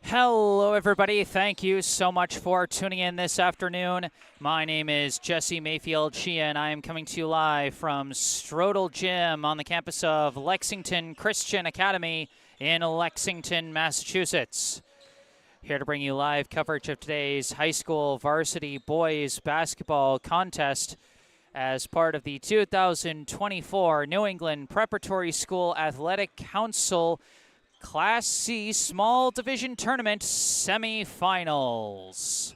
Hello, everybody. Thank you so much for tuning in this afternoon. My name is Jesse Mayfield-Sheehan. I am coming to you live from Strodel Gym on the campus of Lexington Christian Academy in Lexington, Massachusetts. Here to bring you live coverage of today's high school varsity boys basketball contest as part of the 2024 New England Preparatory School Athletic Council Class C Small Division Tournament semifinals.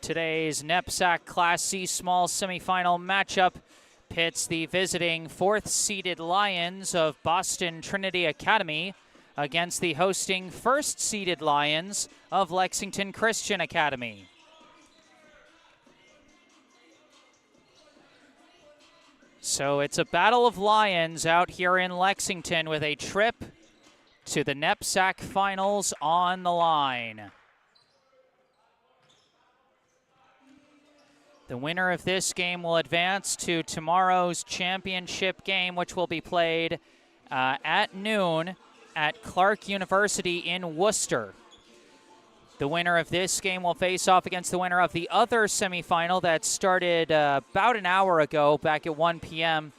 Today's NEPSAC Class C Small semifinal matchup pits the visiting fourth-seeded Lions of Boston Trinity Academy against the hosting first-seeded Lions of Lexington Christian Academy. So it's a battle of Lions out here in Lexington with a trip to the NEPSAC Finals on the line. The winner of this game will advance to tomorrow's championship game, which will be played at noon at Clark University in Worcester. The winner of this game will face off against the winner of the other semifinal that started about an hour ago, back at 1 p.m.,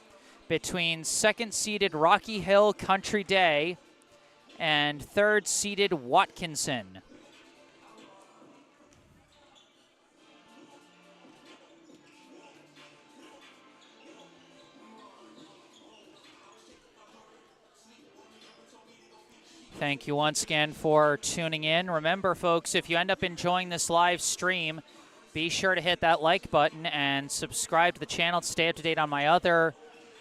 between second-seeded Rocky Hill Country Day and third-seeded Watkinson. Thank you once again for tuning in. Remember, folks, if you end up enjoying this live stream, be sure to hit that like button and subscribe to the channel to stay up to date on my other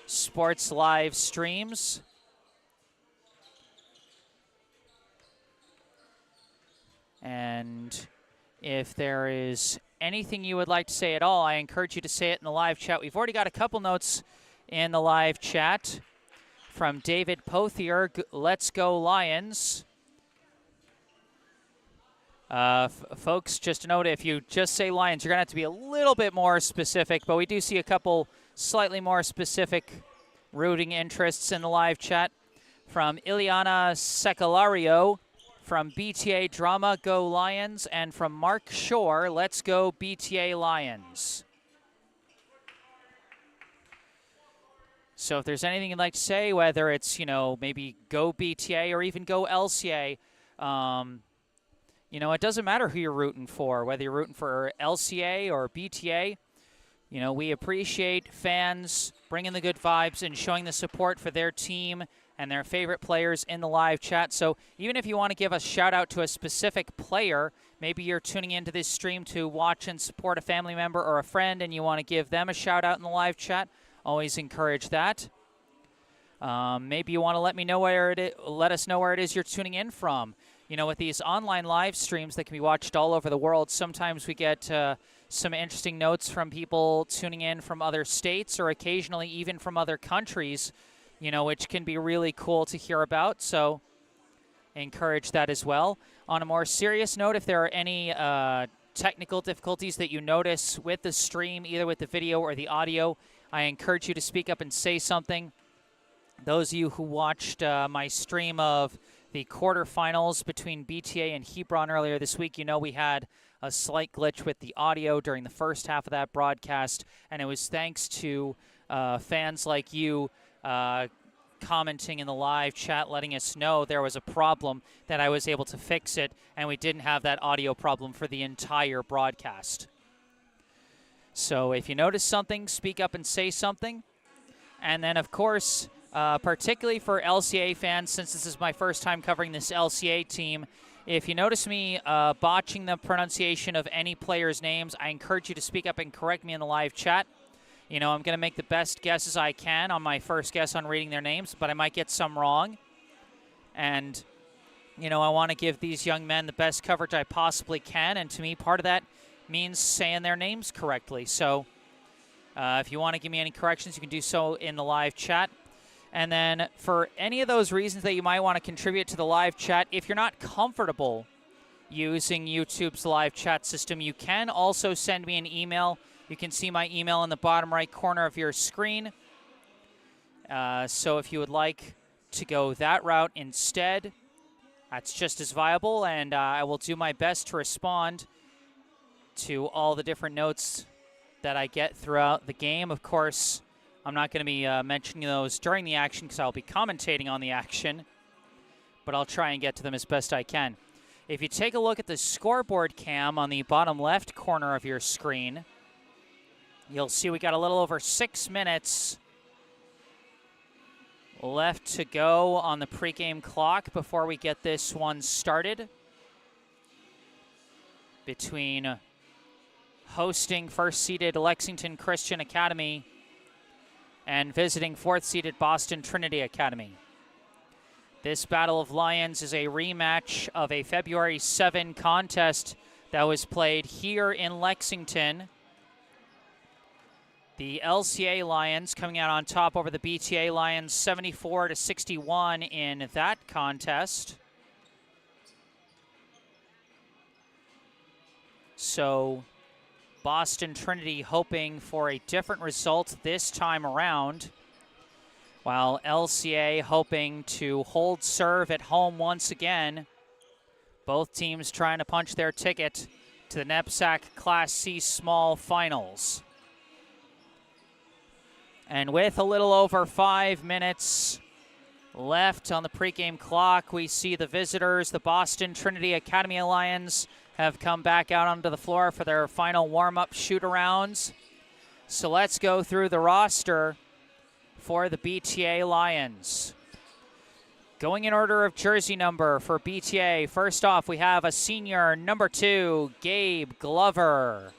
sports live streams. And if there is anything you would like to say at all, I encourage you to say it in the live chat. We've already got a couple notes in the live chat. From David Pothier, let's go Lions. Folks, just a note, if you just say Lions, you're going to have to be a little bit more specific, but we do see a couple slightly more specific rooting interests in the live chat. From Ileana Secalario, from BTA Drama, go Lions, and from Mark Shore, let's go BTA Lions. So if there's anything you'd like to say, whether it's, maybe go BTA or even go LCA, it doesn't matter who you're rooting for, whether you're rooting for LCA or BTA. We appreciate fans bringing the good vibes and showing the support for their team and their favorite players in the live chat. So even if you want to give a shout out to a specific player, maybe you're tuning into this stream to watch and support a family member or a friend and you want to give them a shout out in the live chat, always encourage that. Maybe you want to let us know where it is you're tuning in from. With these online live streams that can be watched all over the world, sometimes we get some interesting notes from people tuning in from other states or occasionally even from other countries, which can be really cool to hear about. So encourage that as well. On a more serious note, if there are any technical difficulties that you notice with the stream, either with the video or the audio, I encourage you to speak up and say something. Those of you who watched my stream of the quarterfinals between BTA and Hebron earlier this week, we had a slight glitch with the audio during the first half of that broadcast, and it was thanks to fans like you commenting in the live chat, letting us know there was a problem, that I was able to fix it, and we didn't have that audio problem for the entire broadcast. So if you notice something, speak up and say something. And then, of course, particularly for LCA fans, since this is my first time covering this LCA team, if you notice me botching the pronunciation of any players' names, I encourage you to speak up and correct me in the live chat. I'm going to make the best guesses I can on my first guess on reading their names, but I might get some wrong. And, I want to give these young men the best coverage I possibly can, and to me, part of that means saying their names correctly. So if you want to give me any corrections, you can do so in the live chat. And then for any of those reasons that you might want to contribute to the live chat, if you're not comfortable using YouTube's live chat system, you can also send me an email. You can see my email in the bottom right corner of your screen. So if you would like to go that route instead, That's just as viable, and I will do my best to respond to all the different notes that I get throughout the game. Of course, I'm not going to be mentioning those during the action because I'll be commentating on the action, but I'll try and get to them as best I can. If you take a look at the scoreboard cam on the bottom left corner of your screen, you'll see we got a little over 6 minutes left to go on the pregame clock before we get this one started between hosting first-seeded Lexington Christian Academy and visiting fourth-seeded Boston Trinity Academy. This Battle of Lions is a rematch of a February 7 contest that was played here in Lexington. The LCA Lions coming out on top over the BTA Lions 74-61 in that contest. So Boston Trinity hoping for a different result this time around, while LCA hoping to hold serve at home once again. Both teams trying to punch their ticket to the NEPSAC Class C Small Finals. And with a little over 5 minutes left on the pregame clock, we see the visitors, the Boston Trinity Academy Lions, have come back out onto the floor for their final warm-up shoot-arounds. So let's go through the roster for the BTA Lions. Going in order of jersey number for BTA, first off, we have a senior, number 2, Gabe Glover.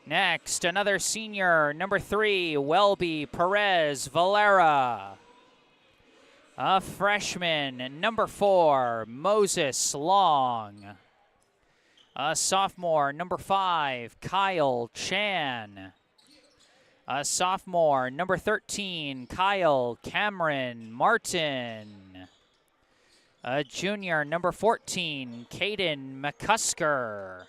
Next, another senior, number 3, Welby Perez Valera. A freshman, number 4, Moses Long. A sophomore, number 5, Kyle Chan. A sophomore, number 13, Kyle Cameron Martin. A junior, number 14, Caden McCusker.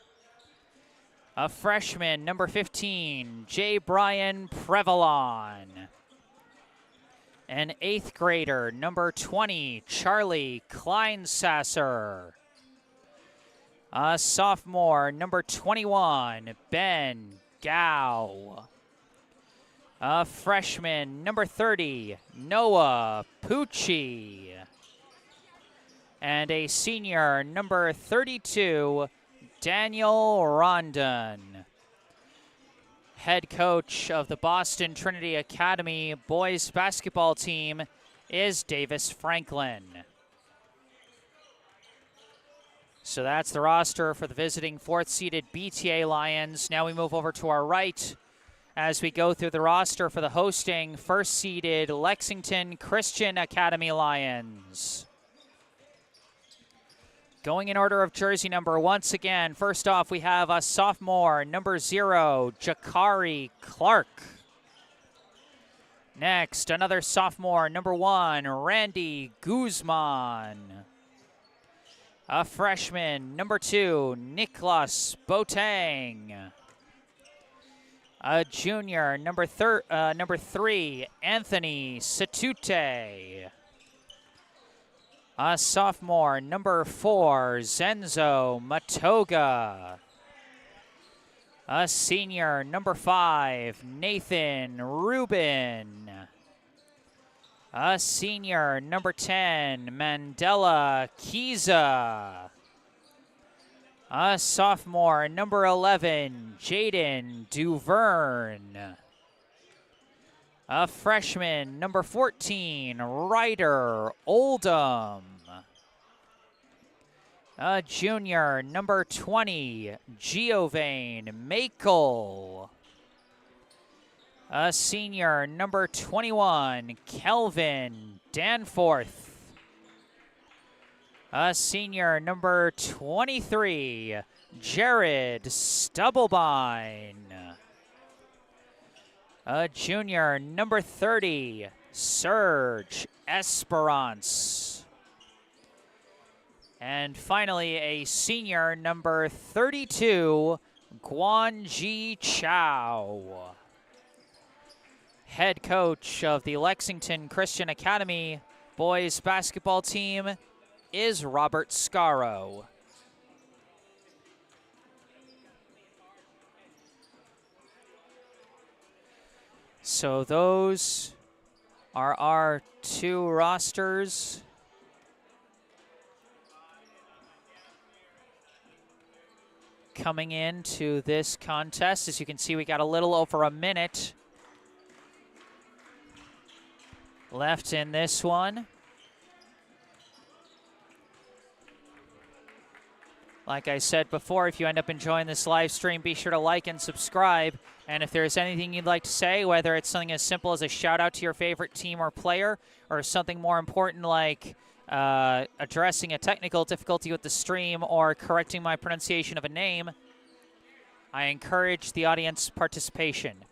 A freshman, number 15, J. Brian Prevalon. An 8th grader, number 20, Charlie Kleinsasser. A sophomore, number 21, Ben Gao. A freshman, number 30, Noah Pucci. And a senior, number 32, Daniel Rondon. Head coach of the Boston Trinity Academy boys basketball team is Davis Franklin. So that's the roster for the visiting fourth-seeded BTA Lions. Now we move over to our right as we go through the roster for the hosting first-seeded Lexington Christian Academy Lions. Going in order of jersey number, once again, first off, we have a sophomore, number 0, Jakari Clark. Next, another sophomore, number 1, Randy Guzman. A freshman, number 2, Niklas Botang. A junior, number 3, Anthony Satute. A sophomore, number 4, Zenzo Matoga. A senior, number 5, Nathan Rubin. A senior, number 10, Mandela Kiza. A sophomore, number 11, Jaden Duverne. A freshman, number 14, Ryder Oldham. A junior, number 20, Giovanni Makel. A senior, number 21, Kelvin Danforth. A senior, number 23, Jared Stubblebine. A junior, number 30, Serge Esperance. And finally, a senior, number 32, Guanji Chow. Head coach of the Lexington Christian Academy boys basketball team is Robert Scaro. So those are our two rosters. Coming into this contest. As you can see, we got a little over a minute left in this one. Like I said before, if you end up enjoying this live stream, be sure to like and subscribe. And if there's anything you'd like to say, whether it's something as simple as a shout out to your favorite team or player, or something more important like addressing a technical difficulty with the stream or correcting my pronunciation of a name, I encourage the audience participation.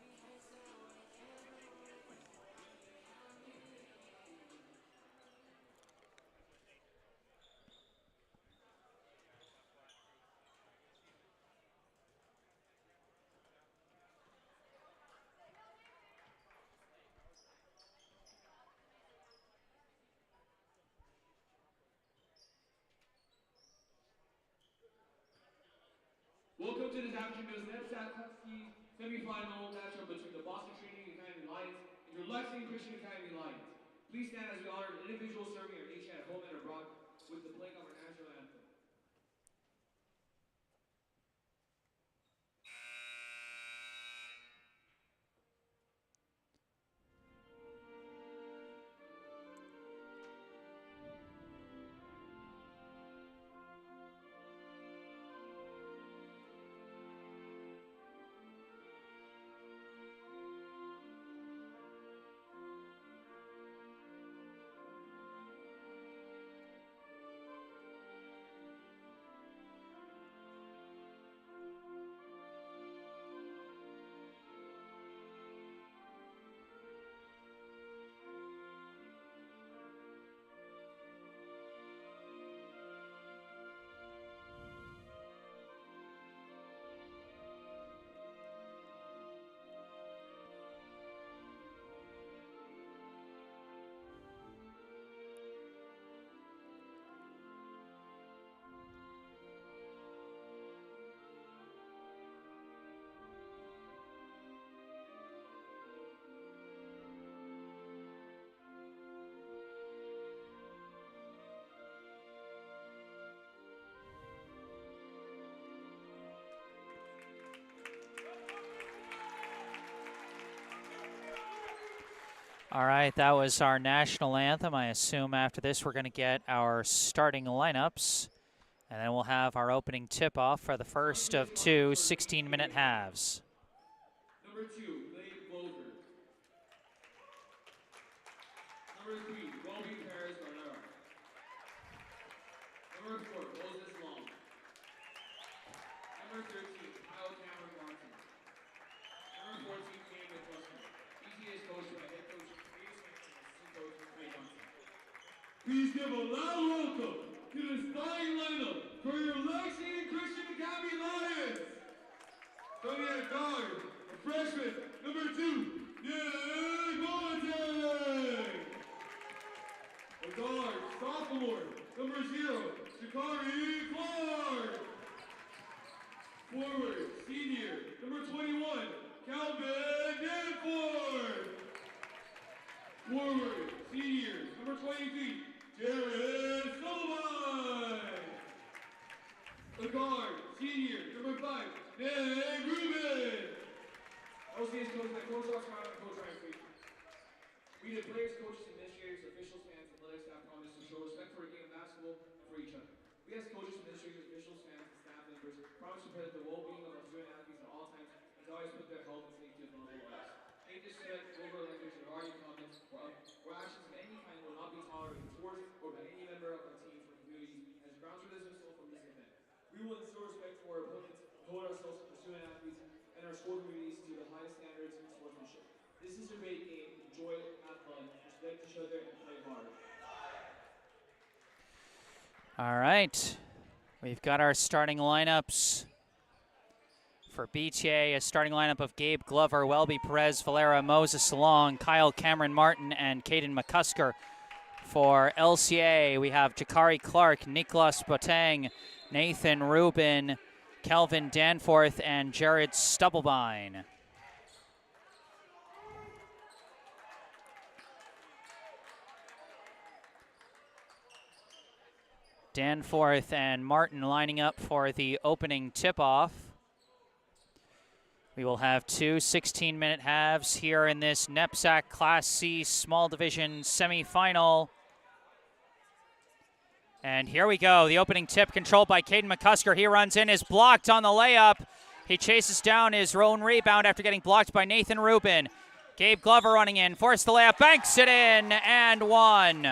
Welcome to this afternoon's NEPSAC semifinal matchup between the Boston Trinity Academy Lions and your Lexington Christian Academy Lions. Please stand as we honor the individuals serving our nation at home and abroad with the playing of our national anthem. All right, that was our national anthem. I assume after this we're going to get our starting lineups, and then we'll have our opening tip-off for the first of two 16-minute halves. Number 2, Blade Clover. Number 3, Robbie Paris Bernard. Number 4, Moses Long. Number 13, Kyle Cameron Martin. Number 14, Kane McCluskey. BTA is coached by head coach Please give a loud welcome to the starting lineup for your Lexington Christian Academy Lions. Coming at guard, a freshman, number 2, Nick Boateng. A guard, sophomore, number 0, Shakari Clark. Forward, senior, number 21, Calvin Danforth. Forward, senior, number 23, Jared Sullivan. The guard, senior, number 5, Nick Rubin. LCS coached by Coach Ross Brown and Coach Ryan Freeman. We, the players, coaches, administrators, officials, fans, and athletic staff, promise to show respect for a game of basketball and for each other. We as coaches, administrators, officials, fans, and staff members promise to protect the well-being of our student athletes at all times and to always put their health and safety above all else. Any disrespect, over language, or arguing comments, or actions of any kind will not be tolerated towards or by any member of our teams or communities as grounds for dismissal from this event. We will instill respect for our opponents and hold ourselves for student athletes and our school communities to the highest standards of sportsmanship. This is a great game. Enjoy it, have fun, respect each other, and play hard. All right, we've got our starting lineups. For BTA, a starting lineup of Gabe Glover, Welby Perez, Valera, Moses Long, Kyle Cameron Martin, and Caden McCusker. For LCA, we have Jakari Clark, Niklas Boteng, Nathan Rubin, Kelvin Danforth, and Jared Stubblebine. Danforth and Martin lining up for the opening tip-off. We will have two 16-minute halves here in this NEPSAC Class C Small Division semifinal. And here we go. The opening tip controlled by Caden McCusker. He runs in, is blocked on the layup. He chases down his own rebound after getting blocked by Nathan Rubin. Gabe Glover running in, forced the layup, banks it in, and one.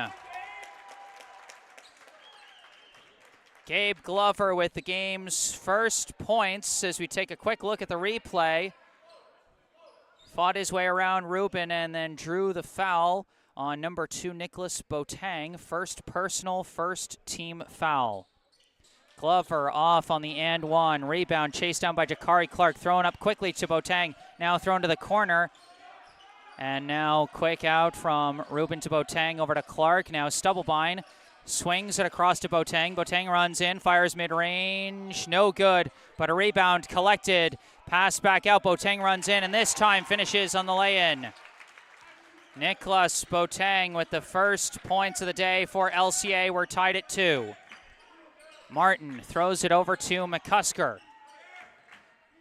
Gabe Glover with the game's first points as we take a quick look at the replay. Fought his way around Rubin and then drew the foul on number 2, Niklas Boteng. First personal, first team foul. Glover off on the and one. Rebound chased down by Jakari Clark. Thrown up quickly to Boteng. Now thrown to the corner. And now quick out from Rubin to Boteng over to Clark. Now Stubblebine swings it across to Boteng. Boteng runs in, fires mid-range. No good, but a rebound collected. Pass back out. Boteng runs in, and this time finishes on the lay-in. Niklas Boteng with the first points of the day for LCA. We're tied at 2. Martin throws it over to McCusker.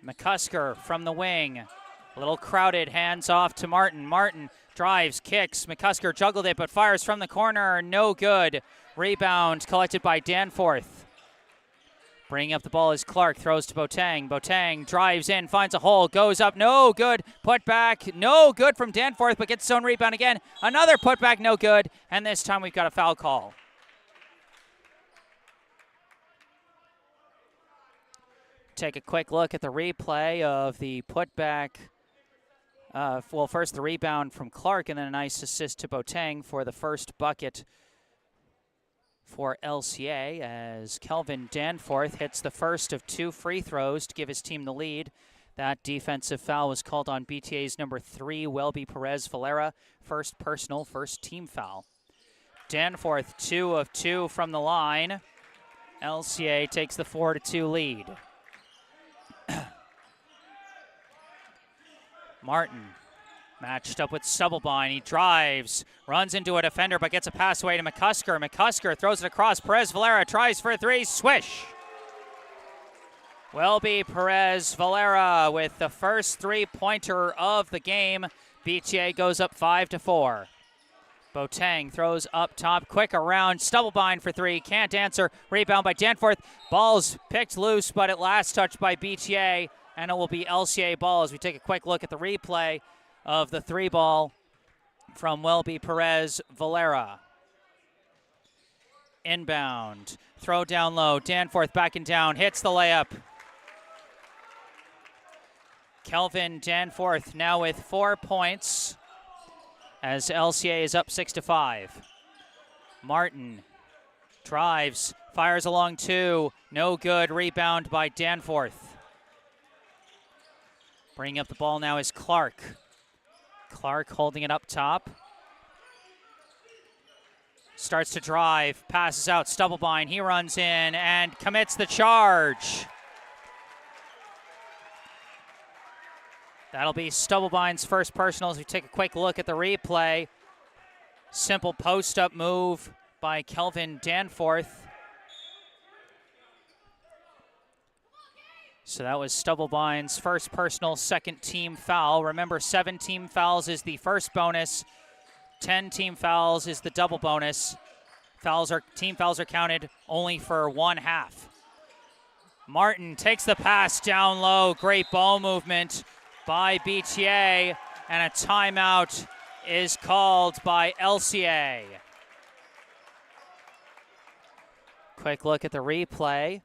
McCusker from the wing. A little crowded, hands off to Martin. Martin drives, kicks. McCusker juggled it, but fires from the corner. No good. Rebound collected by Danforth. Bringing up the ball is Clark, throws to Boteng. Boteng drives in, finds a hole, goes up, no good. Put back, no good from Danforth, but gets his own rebound again. Another putback, no good. And this time we've got a foul call. Take a quick look at the replay of the putback. Well, first the rebound from Clark, and then a nice assist to Boteng for the first bucket for LCA as Kelvin Danforth hits the first of 2 free throws to give his team the lead. That defensive foul was called on BTA's number 3, Welby Perez Valera. First personal, first team foul. Danforth 2 of 2 from the line. LCA takes the 4-2 lead. Martin matched up with Stubblebine. He drives, runs into a defender, but gets a pass away to McCusker. McCusker throws it across. Perez Valera tries for 3. Swish. Welby Perez Valera with the first 3-pointer of the game. BTA goes up 5-4. Boteng throws up top, quick around. Stubblebine for 3. Can't answer. Rebound by Danforth. Ball's picked loose, but at last touched by BTA. And it will be LCA ball as we take a quick look at the replay of the 3-ball from Welby Perez Valera. Inbound, throw down low, Danforth backing down, hits the layup. Kelvin Danforth now with 4 points as LCA is up 6-5. Martin drives, fires along 2, no good, rebound by Danforth. Bringing up the ball now is Clark. Clark holding it up top. Starts to drive, passes out, Stubblebine. He runs in and commits the charge. That'll be Stubblebine's first personal as we take a quick look at the replay. Simple post-up move by Kelvin Danforth. So that was Stubblebine's first personal, second team foul. Remember, 7 team fouls is the first bonus. 10 team fouls is the double bonus. Team fouls are counted only for 1 half. Martin takes the pass down low. Great ball movement by BTA. And a timeout is called by LCA. Quick look at the replay.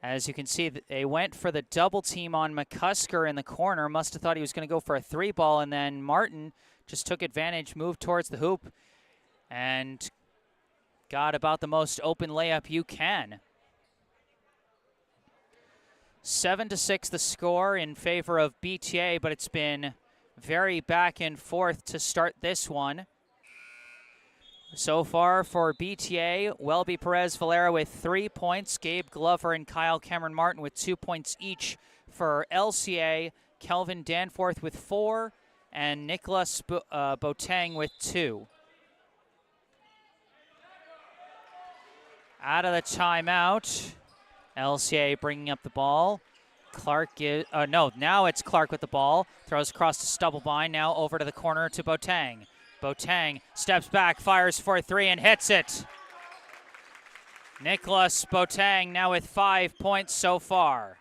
As you can see, they went for the double team on McCusker in the corner. Must have thought he was going to go for a 3-ball, and then Martin just took advantage, moved towards the hoop, and got about the most open layup you can. 7-6 the score in favor of BTA, but it's been very back and forth to start this one. So far for BTA, Welby Perez Valera with 3 points, Gabe Glover and Kyle Cameron Martin with 2 points each. For LCA, Kelvin Danforth with 4, and Nicholas Boateng with 2. Out of the timeout, LCA bringing up the ball. Now it's Clark with the ball. Throws across to Stubblebine, now over to the corner to Boateng. Boateng steps back, fires for 3, and hits it. Nicholas Boateng now with 5 points so far.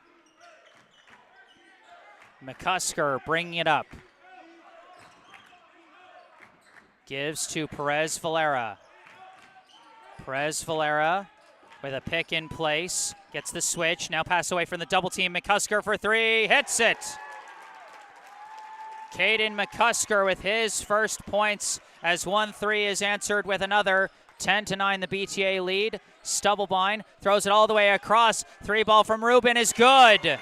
McCusker bringing it up. Gives to Perez Valera. Perez Valera with a pick in place. Gets the switch. Now pass away from the double team. McCusker for 3. Hits it. Caden McCusker with his first points as 1-3 is answered with another. 10-9 the BTA lead. Stubblebine throws it all the way across. 3 ball from Rubin is good.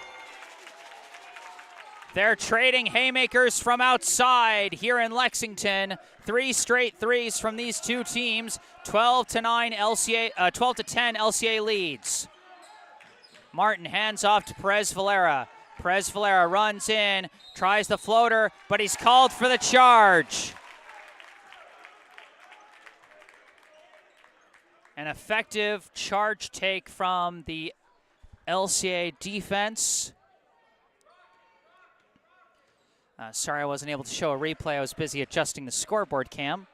They're trading haymakers from outside here in Lexington. 3 straight threes from these two teams. 12-10 LCA leads. Martin hands off to Perez Valera. Perez Valera runs in, tries the floater, but he's called for the charge. An effective charge take from the LCA defense. Sorry I wasn't able to show a replay. I was busy adjusting the scoreboard cam.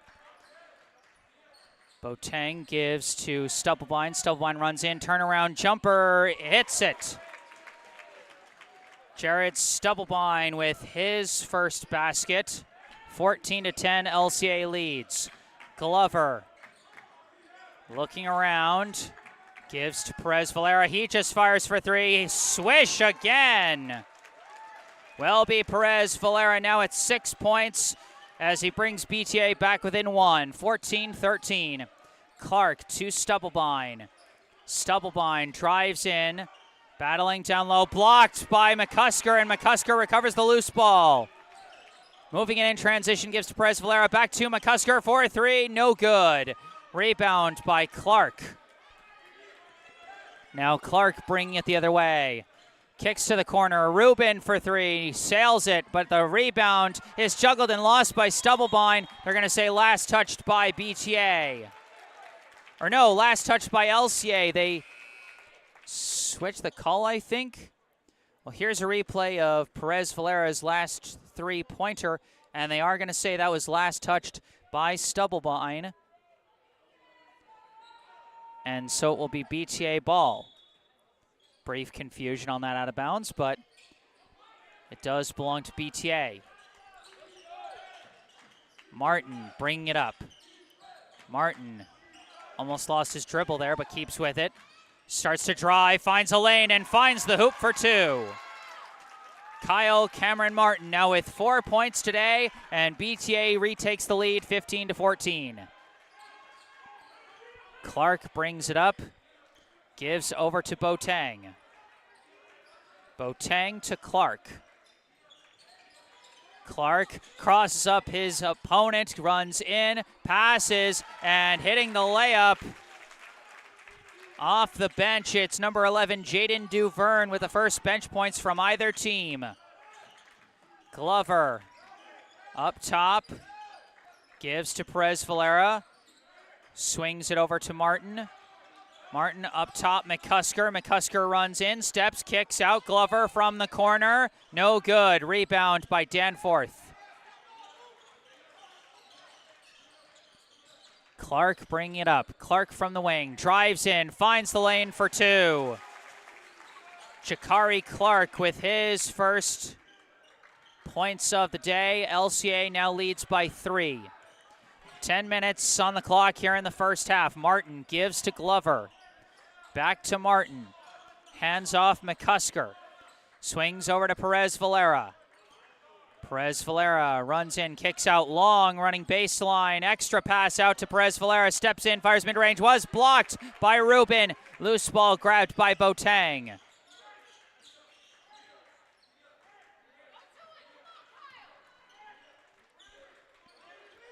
Boateng gives to Stubblebine. Stubblebine runs in, turnaround jumper, hits it. Jared Stubblebine with his first basket. 14-10 LCA leads. Glover looking around, gives to Perez Valera. He just fires for 3. Swish again. Welby Perez Valera now at 6 points as he brings BTA back within 1. 14-13. Clark to Stubblebine. Stubblebine drives in, battling down low, blocked by McCusker, and McCusker recovers the loose ball. Moving it in transition, gives to Perez Valera, back to McCusker for 3, no good. Rebound by Clark. Now Clark bringing it the other way. Kicks to the corner, Rubin for 3, sails it, but the rebound is juggled and lost by Stubblebine. They're going to say last touched by BTA. Or no, last touched by LCA. They switch the call, I think. Well, here's a replay of Perez Valera's last 3-pointer, and they are going to say that was last touched by Stubblebine. And so it will be BTA ball. Brief confusion on that out of bounds, but it does belong to BTA. Martin bringing it up. Martin almost lost his dribble there, but keeps with it. Starts to drive, finds a lane, and finds the hoop for 2. Kyle Cameron Martin now with 4 points today, and BTA retakes the lead 15-14. Clark brings it up. Gives over to Boateng. Boateng to Clark. Clark crosses up his opponent, runs in, passes, and hitting the layup. Off the bench, it's number 11, Jaden Duverne, with the first bench points from either team. Glover up top. Gives to Perez Valera. Swings it over to Martin. Martin up top, McCusker. McCusker runs in, steps, kicks out. Glover from the corner. No good. Rebound by Danforth. Clark bringing it up. Clark from the wing. Drives in, finds the lane for 2. Jakari Clark with his first points of the day. LCA now leads by 3. 10 minutes on the clock here in the first half. Martin gives to Glover. Back to Martin. Hands off McCusker. Swings over to Perez Valera. Perez Valera runs in, kicks out long, running baseline. Extra pass out to Perez Valera. Steps in, fires mid-range. Was blocked by Rubin. Loose ball grabbed by Boateng.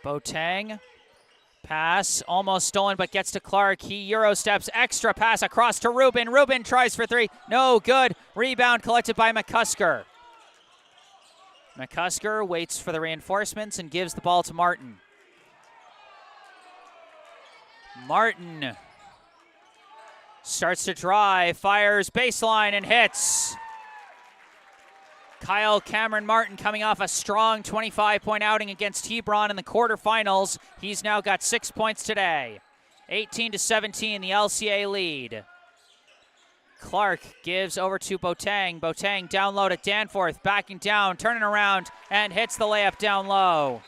Boateng Pass almost stolen, but gets to Clark. He Euro steps, extra pass across to Rubin. Rubin tries for three. No good. Rebound collected by McCusker. McCusker waits for the reinforcements and gives the ball to Martin. Martin starts to drive, fires baseline and hits. Kyle Cameron Martin coming off a strong 25-point outing against Hebron in the quarterfinals. He's now got 6 points today. 18-17, the LCA lead. Clark gives over to Boateng. Boateng down low to Danforth, backing down, turning around, and hits the layup down low.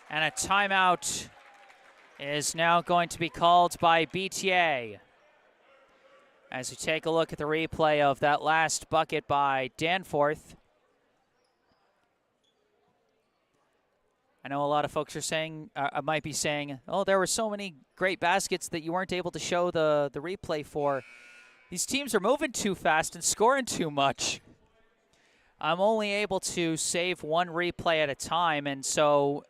And a timeout is now going to be called by BTA. As we take a look at the replay of that last bucket by Danforth. I know a lot of folks are saying, might be saying, oh, there were so many great baskets that you weren't able to show the replay for. These teams are moving too fast and scoring too much. I'm only able to save one replay at a time, and so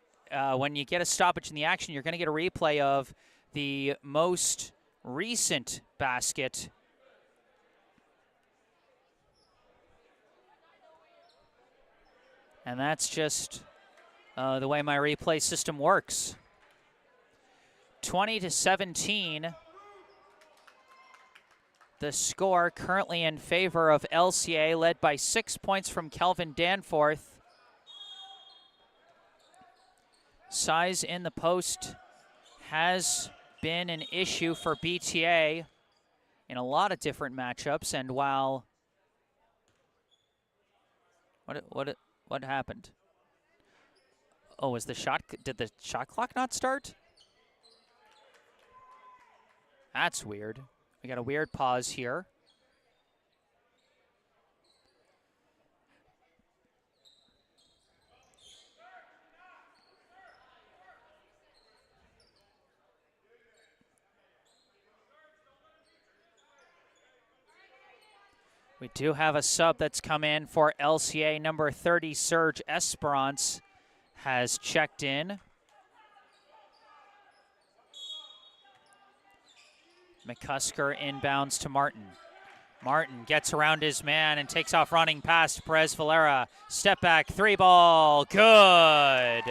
when you get a stoppage in the action, you're going to get a replay of the most recent basket. And that's just the way my replay system works. 20-17. The score currently in favor of LCA, led by 6 points from Kelvin Danforth. Size in the post has been an issue for BTA in a lot of different matchups, and while what happened? Oh, did the shot clock not start? That's weird. We got a weird pause here. We do have a sub that's come in for LCA. Number 30, Serge Esperance, has checked in. McCusker inbounds to Martin. Martin gets around his man and takes off running past Perez Valera. Step back, three ball, good.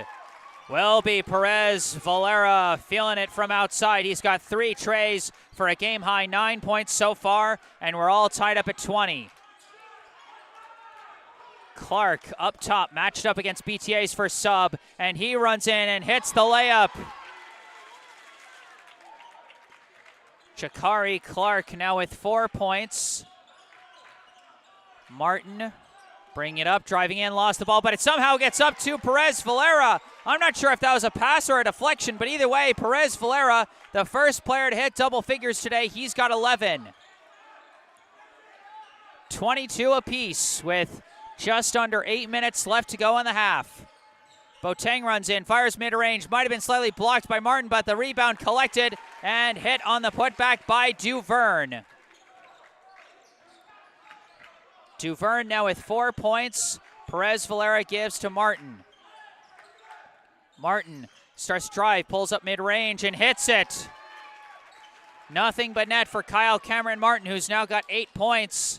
Will be Perez Valera feeling it from outside. He's got 3 trays for a game-high 9 points so far, and we're all tied up at 20. Clark up top, matched up against BTA's first sub, and he runs in and hits the layup. Jakari Clark now with 4 points. Martin bringing it up, driving in, lost the ball, but it somehow gets up to Perez Valera. I'm not sure if that was a pass or a deflection, but either way, Perez Valera, the first player to hit double figures today, he's got 11. 22 apiece with just under 8 minutes left to go in the half. Boateng runs in, fires mid-range, might have been slightly blocked by Martin, but the rebound collected and hit on the putback by Duverne. Duverne now with 4 points. Perez Valera gives to Martin. Martin starts drive, pulls up mid-range and hits it. Nothing but net for Kyle Cameron Martin, who's now got 8 points.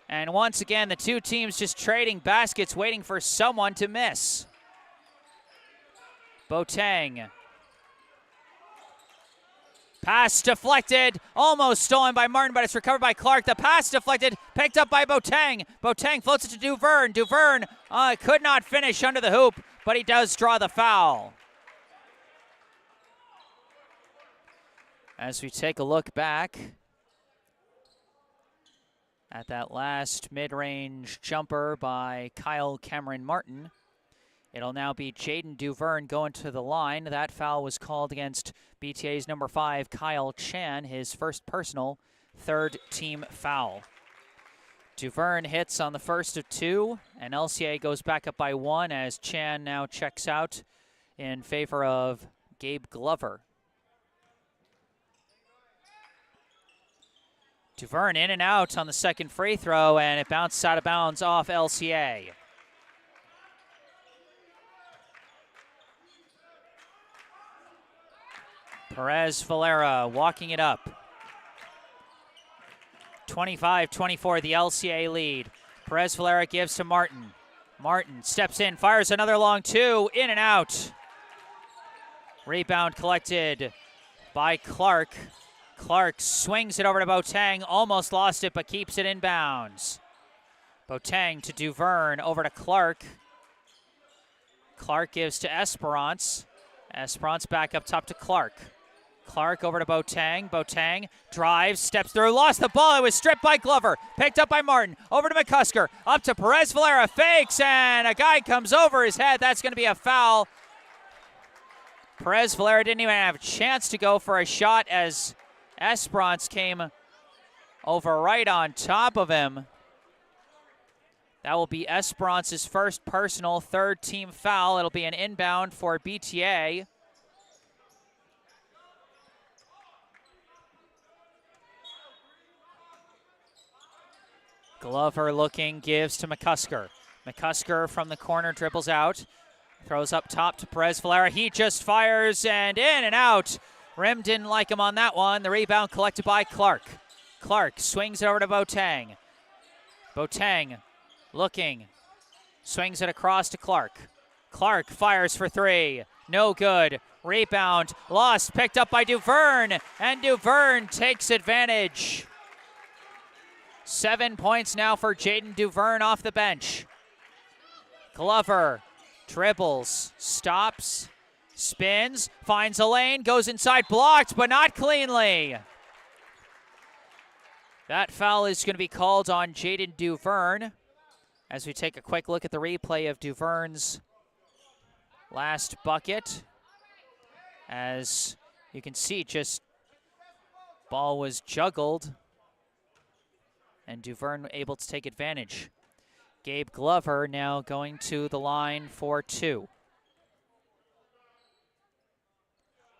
And once again, the two teams just trading baskets, waiting for someone to miss. Boateng. Pass deflected, almost stolen by Martin, but it's recovered by Clark. The pass deflected, picked up by Boateng. Boateng floats it to Duverne. Duverne could not finish under the hoop, but he does draw the foul. As we take a look back at that last mid-range jumper by Kyle Cameron Martin, it'll now be Jaden Duverne going to the line. That foul was called against BTA's number 5, Kyle Chan, his first personal, third team foul. Duverne hits on the first of 2, and LCA goes back up by 1 as Chan now checks out in favor of Gabe Glover. Duverne in and out on the second free throw, and it bounces out of bounds off LCA. Perez Valera walking it up. 25-24, the LCA lead. Perez Valera gives to Martin. Martin steps in, fires another long two, in and out. Rebound collected by Clark. Clark swings it over to Boateng, almost lost it, but keeps it in bounds. Boateng to Duverne, over to Clark. Clark gives to Esperance. Esperance back up top to Clark. Clark over to Boateng. Boateng drives, steps through, lost the ball. It was stripped by Glover. Picked up by Martin. Over to McCusker. Up to Perez Valera. Fakes, and a guy comes over his head. That's going to be a foul. Perez Valera didn't even have a chance to go for a shot as Esperance came over right on top of him. That will be Esperance's first personal, third team foul. It'll be an inbound for BTA. Glover looking, gives to McCusker. McCusker from the corner dribbles out. Throws up top to Perez Valera. He just fires and in and out. Rim didn't like him on that one. The rebound collected by Clark. Clark swings it over to Boateng. Boateng looking. Swings it across to Clark. Clark fires for three. No good. Rebound lost. Picked up by Duverne. And Duverne takes advantage. 7 points now for Jaden Duverne off the bench. Glover dribbles, stops, spins, finds a lane, goes inside, blocked, but not cleanly. That foul is going to be called on Jaden Duverne as we take a quick look at the replay of Duverne's last bucket. As you can see, just ball was juggled and Duverne able to take advantage. Gabe Glover now going to the line for two.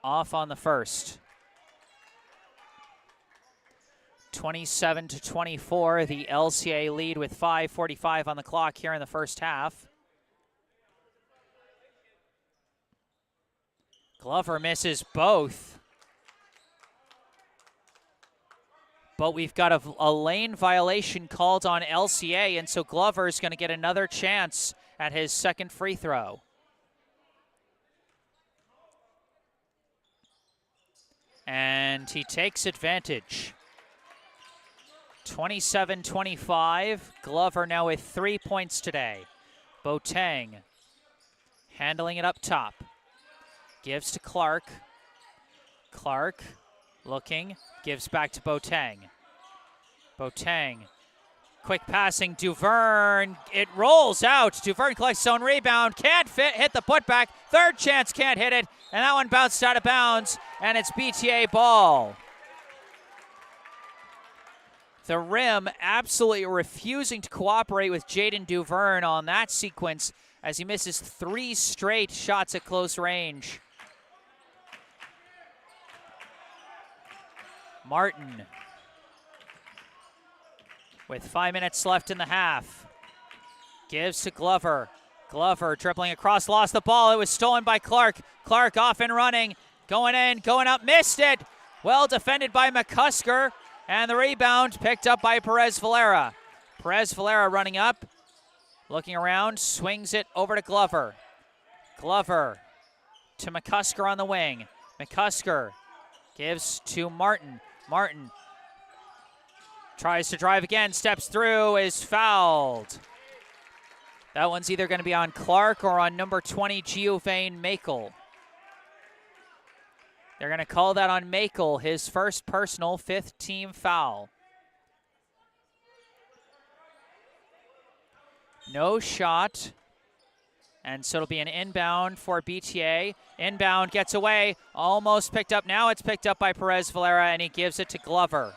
Off on the first. 27-24, the LCA lead with 5:45 on the clock here in the first half. Glover misses both. But we've got a lane violation called on LCA, and so Glover is going to get another chance at his second free throw. And he takes advantage. 27-25. Glover now with 3 points today. Boateng handling it up top. Gives to Clark. Clark looking, gives back to Boateng. Boateng, quick passing, Duverne, it rolls out. Duverne collects his own rebound, can't hit the putback. Third chance, can't hit it, and that one bounced out of bounds, and it's BTA ball. The rim absolutely refusing to cooperate with Jaden Duverne on that sequence as he misses 3 straight shots at close range. Martin with 5 minutes left in the half. Gives to Glover. Glover dribbling across, lost the ball. It was stolen by Clark. Clark off and running. Going in, going up, missed it. Well defended by McCusker. And the rebound picked up by Perez Valera. Perez Valera running up. Looking around, swings it over to Glover. Glover to McCusker on the wing. McCusker gives to Martin. Martin tries to drive again, steps through, is fouled. That one's either going to be on Clark or on number 20, Giovanni Makel. They're going to call that on Makel, his first personal 5th team foul. No shot. And so it'll be an inbound for BTA. Inbound gets away, almost picked up. Now it's picked up by Perez Valera, and he gives it to Glover.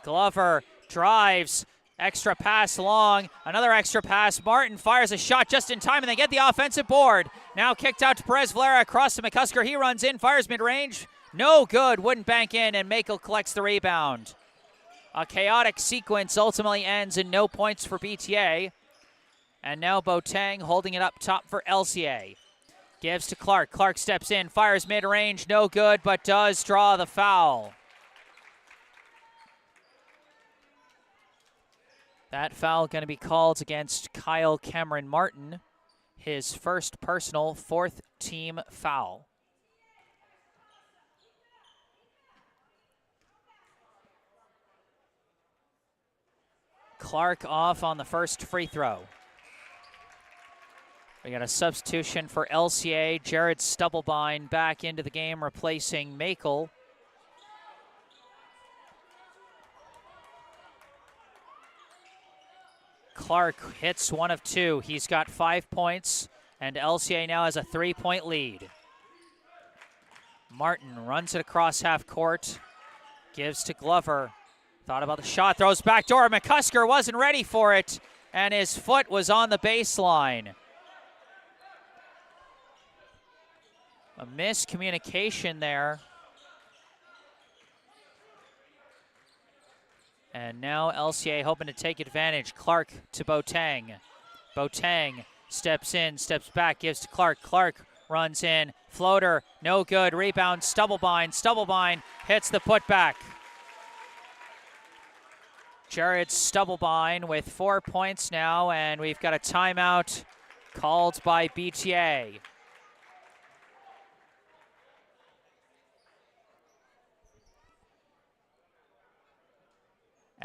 Glover drives, extra pass long, another extra pass. Martin fires a shot just in time, and they get the offensive board. Now kicked out to Perez Valera, across to McCusker. He runs in, fires mid-range. No good, wouldn't bank in, and Makel collects the rebound. A chaotic sequence ultimately ends in no points for BTA. And now Boateng holding it up top for LCA. Gives to Clark. Clark steps in, fires mid-range, no good, but does draw the foul. That foul going to be called against Kyle Cameron Martin, his first personal, fourth team foul. Clark off on the first free throw. We got a substitution for LCA. Jared Stubblebine back into the game, replacing Makel. Clark hits 1 of 2. He's got 5 points, and LCA now has a 3-point lead. Martin runs it across half court, gives to Glover. Thought about the shot, throws back door. McCusker wasn't ready for it, and his foot was on the baseline. A miscommunication there. And now LCA hoping to take advantage. Clark to Boateng. Boateng steps in, steps back, gives to Clark. Clark runs in, floater, no good. Rebound, Stubblebine. Stubblebine hits the putback. Jared Stubblebine with 4 points now, and we've got a timeout called by BTA.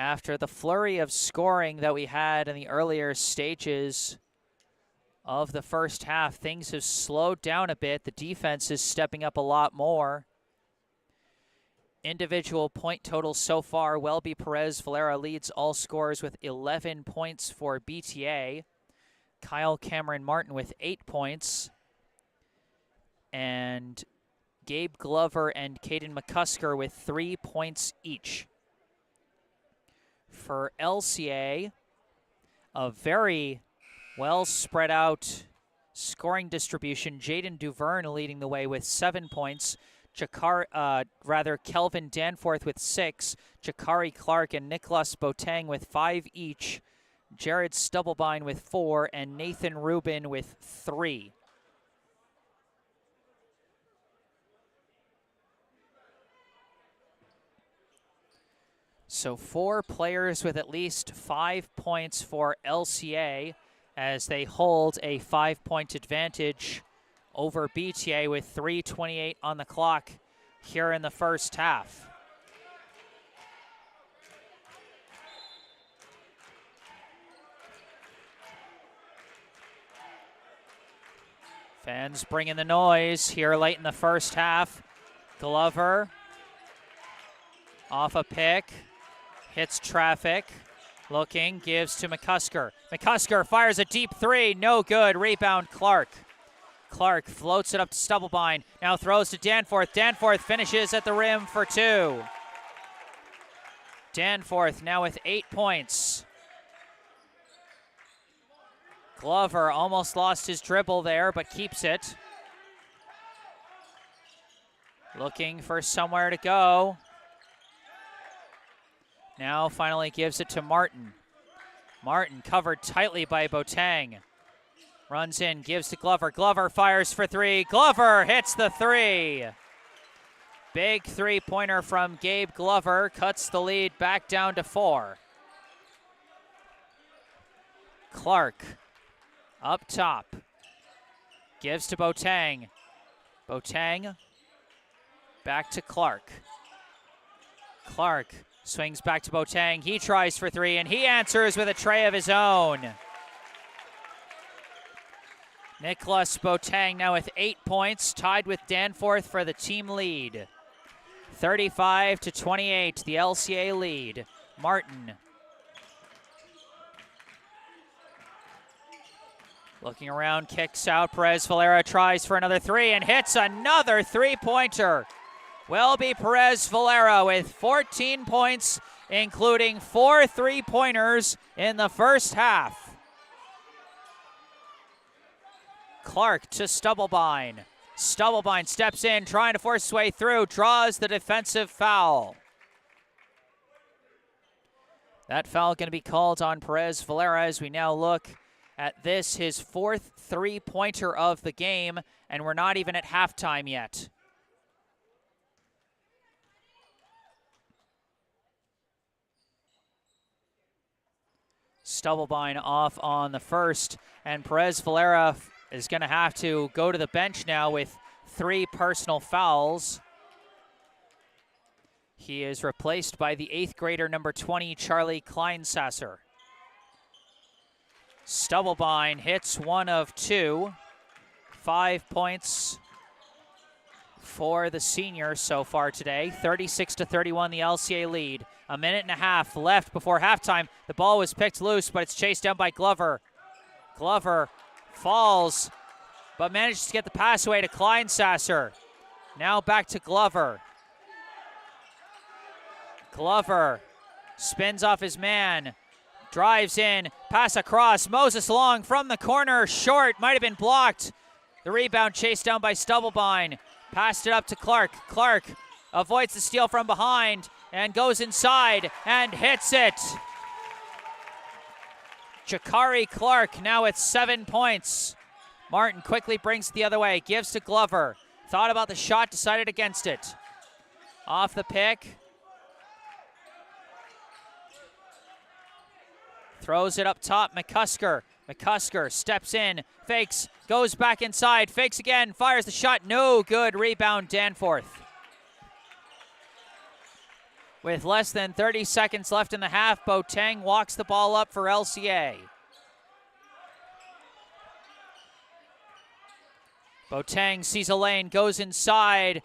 After the flurry of scoring that we had in the earlier stages of the first half, things have slowed down a bit. The defense is stepping up a lot more. Individual point totals so far, Welby Perez Valera leads all scorers with 11 points for BTA. Kyle Cameron Martin with 8 points. And Gabe Glover and Caden McCusker with 3 points each. For LCA, a very well spread out scoring distribution. Jaden Duverne leading the way with 7 points. Kelvin Danforth with 6. Jakari Clark and Nicholas Boateng with 5 each. Jared Stubblebine with 4, and Nathan Rubin with 3. So 4 players with at least 5 points for LCA as they hold a 5-point advantage over BTA with 3:28 on the clock here in the first half. Fans bringing the noise here late in the first half. Glover off a pick. Hits traffic, looking, gives to McCusker. McCusker fires a deep 3, no good. Rebound, Clark. Clark floats it up to Stubblebine, now throws to Danforth. Danforth finishes at the rim for 2. Danforth now with 8 points. Glover almost lost his dribble there, but keeps it. Looking for somewhere to go. Now finally gives it to Martin. Martin covered tightly by Boateng. Runs in, gives to Glover. Glover fires for 3. Glover hits the 3. Big 3-pointer from Gabe Glover. Cuts the lead back down to 4. Clark up top. Gives to Boateng. Boateng back to Clark. Clark swings back to Boateng. He tries for 3, and he answers with a tray of his own. Nicholas Boateng now with 8 points, tied with Danforth for the team lead. 35-28, the LCA lead. Martin. Looking around, kicks out. Perez Valera tries for another 3 and hits another 3-pointer. Welby Perez Valera with 14 points, including 4 3-pointers in the first half. Clark to Stubblebine. Stubblebine steps in, trying to force his way through, draws the defensive foul. That foul going to be called on Perez Valera as we now look at this, his 4th three-pointer of the game, and we're not even at halftime yet. Stubblebine off on the first, and Perez Valera is going to have to go to the bench now with 3 personal fouls. He is replaced by the 8th grader, number 20, Charlie Kleinsasser. Stubblebine hits 1 of 2. 5 points for the senior so far today. 36-31, the LCA lead. A minute and a half left before halftime. The ball was picked loose, but it's chased down by Glover. Glover falls, but manages to get the pass away to Kleinsasser. Now back to Glover. Glover spins off his man, drives in, pass across. Moses Long from the corner, short, might have been blocked. The rebound chased down by Stubblebine. Passed it up to Clark. Clark avoids the steal from behind and goes inside and hits it. Jakari Clark now at 7 points. Martin quickly brings it the other way, gives to Glover. Thought about the shot, decided against it. Off the pick. Throws it up top, McCusker. McCusker steps in, fakes, goes back inside, fakes again, fires the shot, no good. Rebound, Danforth. With less than 30 seconds left in the half, Boateng walks the ball up for LCA. Boateng sees a lane, goes inside,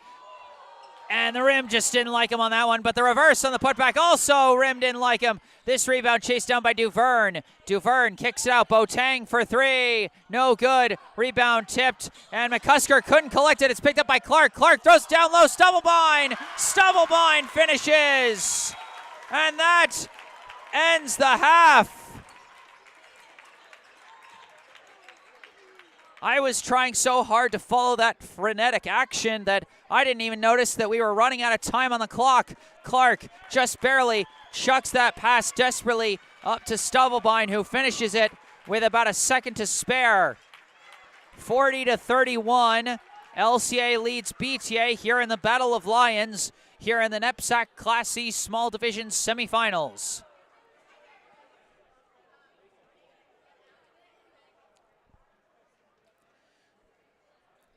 and the rim just didn't like him on that one, but the reverse on the putback also, rim didn't like him. This rebound chased down by Duverne. Duverne kicks it out, Boateng for 3, no good. Rebound tipped, and McCusker couldn't collect it. It's picked up by Clark. Clark throws it down low, Stubblebine. Stubblebine finishes, and that ends the half. I was trying so hard to follow that frenetic action that I didn't even notice that we were running out of time on the clock. Clark just barely chucks that pass desperately up to Stubblebine, who finishes it with about a second to spare. 40-31, LCA leads BTA here in the Battle of Lions, here in the NEPSAC Class C Small Division semifinals.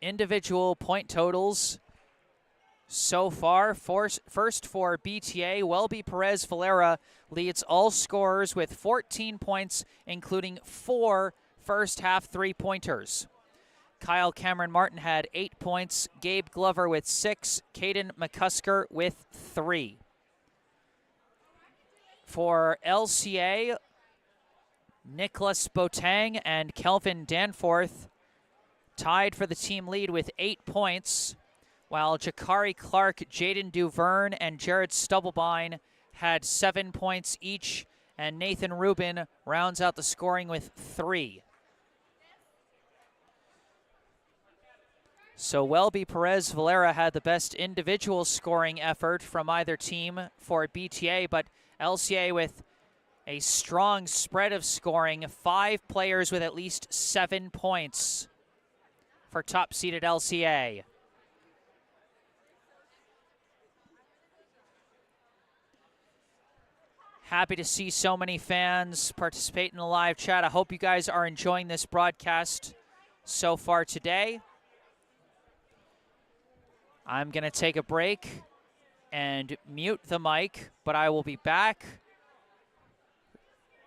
Individual point totals so far. First for BTA, Welby Perez Valera leads all scorers with 14 points, including 4 first-half three-pointers. Kyle Cameron Martin had 8 points, Gabe Glover with 6, Caden McCusker with 3. For LCA, Nicholas Boateng and Kelvin Danforth tied for the team lead with 8 points, while Jakari Clark, Jaden Duverne, and Jared Stubblebine had 7 points each, and Nathan Rubin rounds out the scoring with 3. So Welby Perez Valera had the best individual scoring effort from either team for BTA, but LCA with a strong spread of scoring, 5 players with at least 7 points for top-seeded LCA. Happy to see so many fans participate in the live chat. I hope you guys are enjoying this broadcast so far today. I'm going to take a break and mute the mic, but I will be back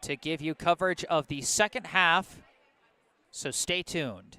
to give you coverage of the second half, so stay tuned.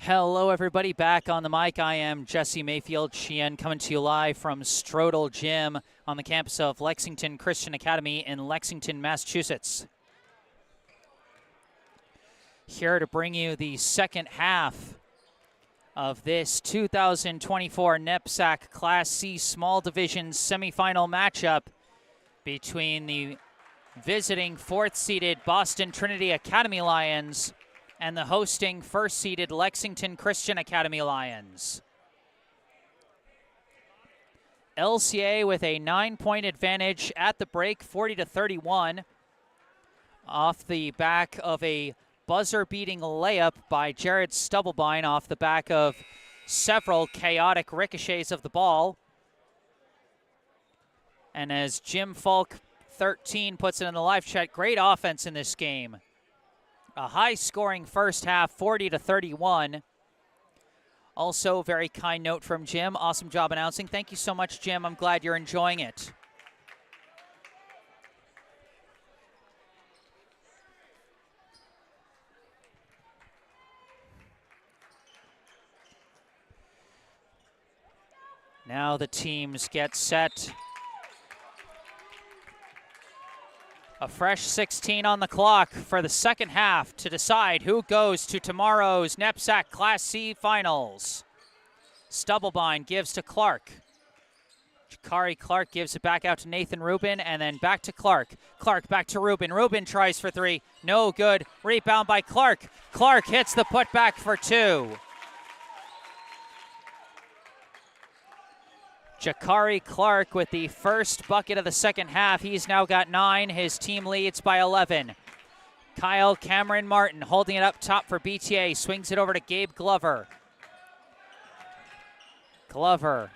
Hello, everybody. Back on the mic, I am Jesse Mayfield-Sheehan, coming to you live from Strodel Gym on the campus of Lexington Christian Academy in Lexington, Massachusetts. Here to bring you the second half of this 2024 NEPSAC Class C Small Division semifinal matchup between the visiting fourth-seeded Boston Trinity Academy Lions and the hosting first-seeded Lexington Christian Academy Lions. LCA with a 9-point advantage at the break, 40-31, off the back of a buzzer-beating layup by Jared Stubblebine off the back of several chaotic ricochets of the ball. And as Jim Falk, 13, puts it in the live chat, great offense in this game. A high-scoring first half, 40-31. Also, very kind note from Jim. Awesome job announcing. Thank you so much, Jim. I'm glad you're enjoying it. Now the teams get set. A fresh 16 on the clock for the second half to decide who goes to tomorrow's NEPSAC Class C Finals. Stubblebine gives to Clark. Jakari Clark gives it back out to Nathan Rubin, and then back to Clark. Clark back to Rubin. Rubin tries for three. No good. Rebound by Clark. Clark hits the putback for two. Jakari Clark with the first bucket of the second half. He's now got 9. His team leads by 11. Kyle Cameron Martin holding it up top for BTA. Swings it over to Gabe Glover. Glover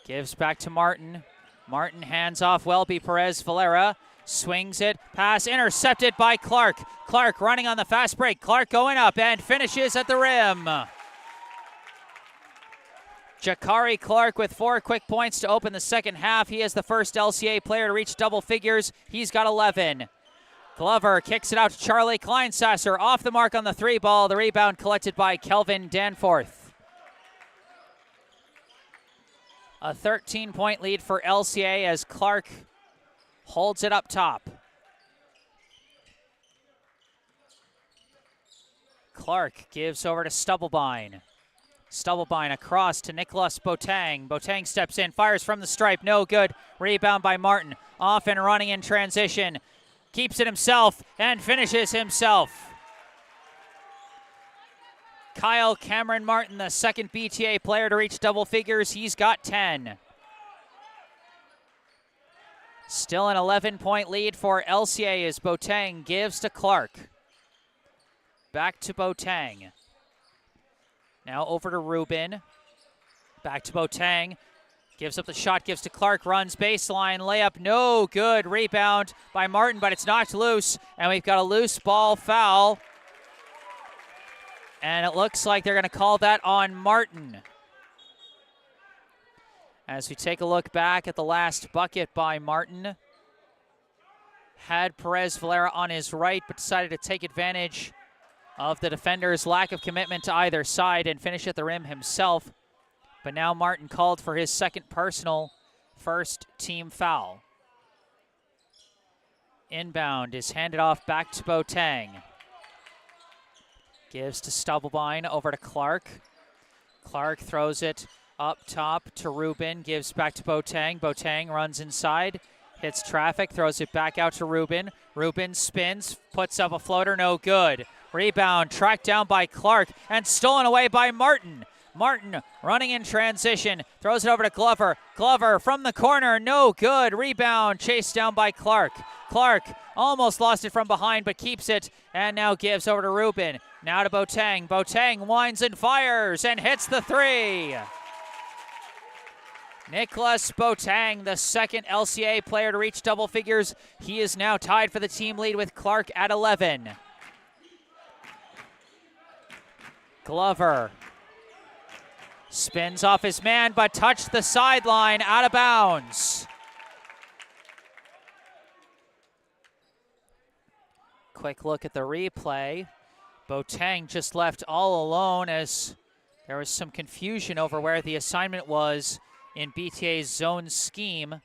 gives back to Martin. Martin hands off Welby Perez Valera. Swings it. Pass intercepted by Clark. Clark running on the fast break. Clark going up and finishes at the rim. Jakari Clark with 4 quick points to open the second half. He is the first LCA player to reach double figures. He's got 11. Glover kicks it out to Charlie Kleinsasser. Off the mark on the 3 ball. The rebound collected by Kelvin Danforth. A 13-point lead for LCA as Clark holds it up top. Clark gives over to Stubblebine. Stubblebine across to Nicholas Boateng. Boateng steps in, fires from the stripe, no good. Rebound by Martin. Off and running in transition. Keeps it himself and finishes himself. Kyle Cameron Martin, the second BTA player to reach double figures. He's got 10. Still an 11-point lead for LCA as Boateng gives to Clark. Back to Boateng. Now over to Rubin. Back to Boateng. Gives up the shot, gives to Clark, runs baseline, layup, no good. Rebound by Martin, but it's knocked loose, and we've got a loose ball foul. And it looks like they're going to call that on Martin. As we take a look back at the last bucket by Martin. Had Perez Valera on his right, but decided to take advantage of the defender's lack of commitment to either side and finish at the rim himself. But now Martin called for his second personal, first team foul. Inbound is handed off back to Boateng. Gives to Stubblebine, over to Clark. Clark throws it up top to Rubin, gives back to Boateng. Boateng runs inside, hits traffic, throws it back out to Rubin. Rubin spins, puts up a floater, no good. Rebound tracked down by Clark and stolen away by Martin. Martin running in transition, throws it over to Glover. Glover from the corner, no good. Rebound chased down by Clark. Clark almost lost it from behind but keeps it and now gives over to Rubin. Now to Boateng. Boateng winds and fires and hits the 3. Nicholas Boateng, the second LCA player to reach double figures. He is now tied for the team lead with Clark at 11. Glover spins off his man, but touched the sideline, out of bounds. Quick look at the replay. Boateng just left all alone as there was some confusion over where the assignment was in BTA's zone scheme,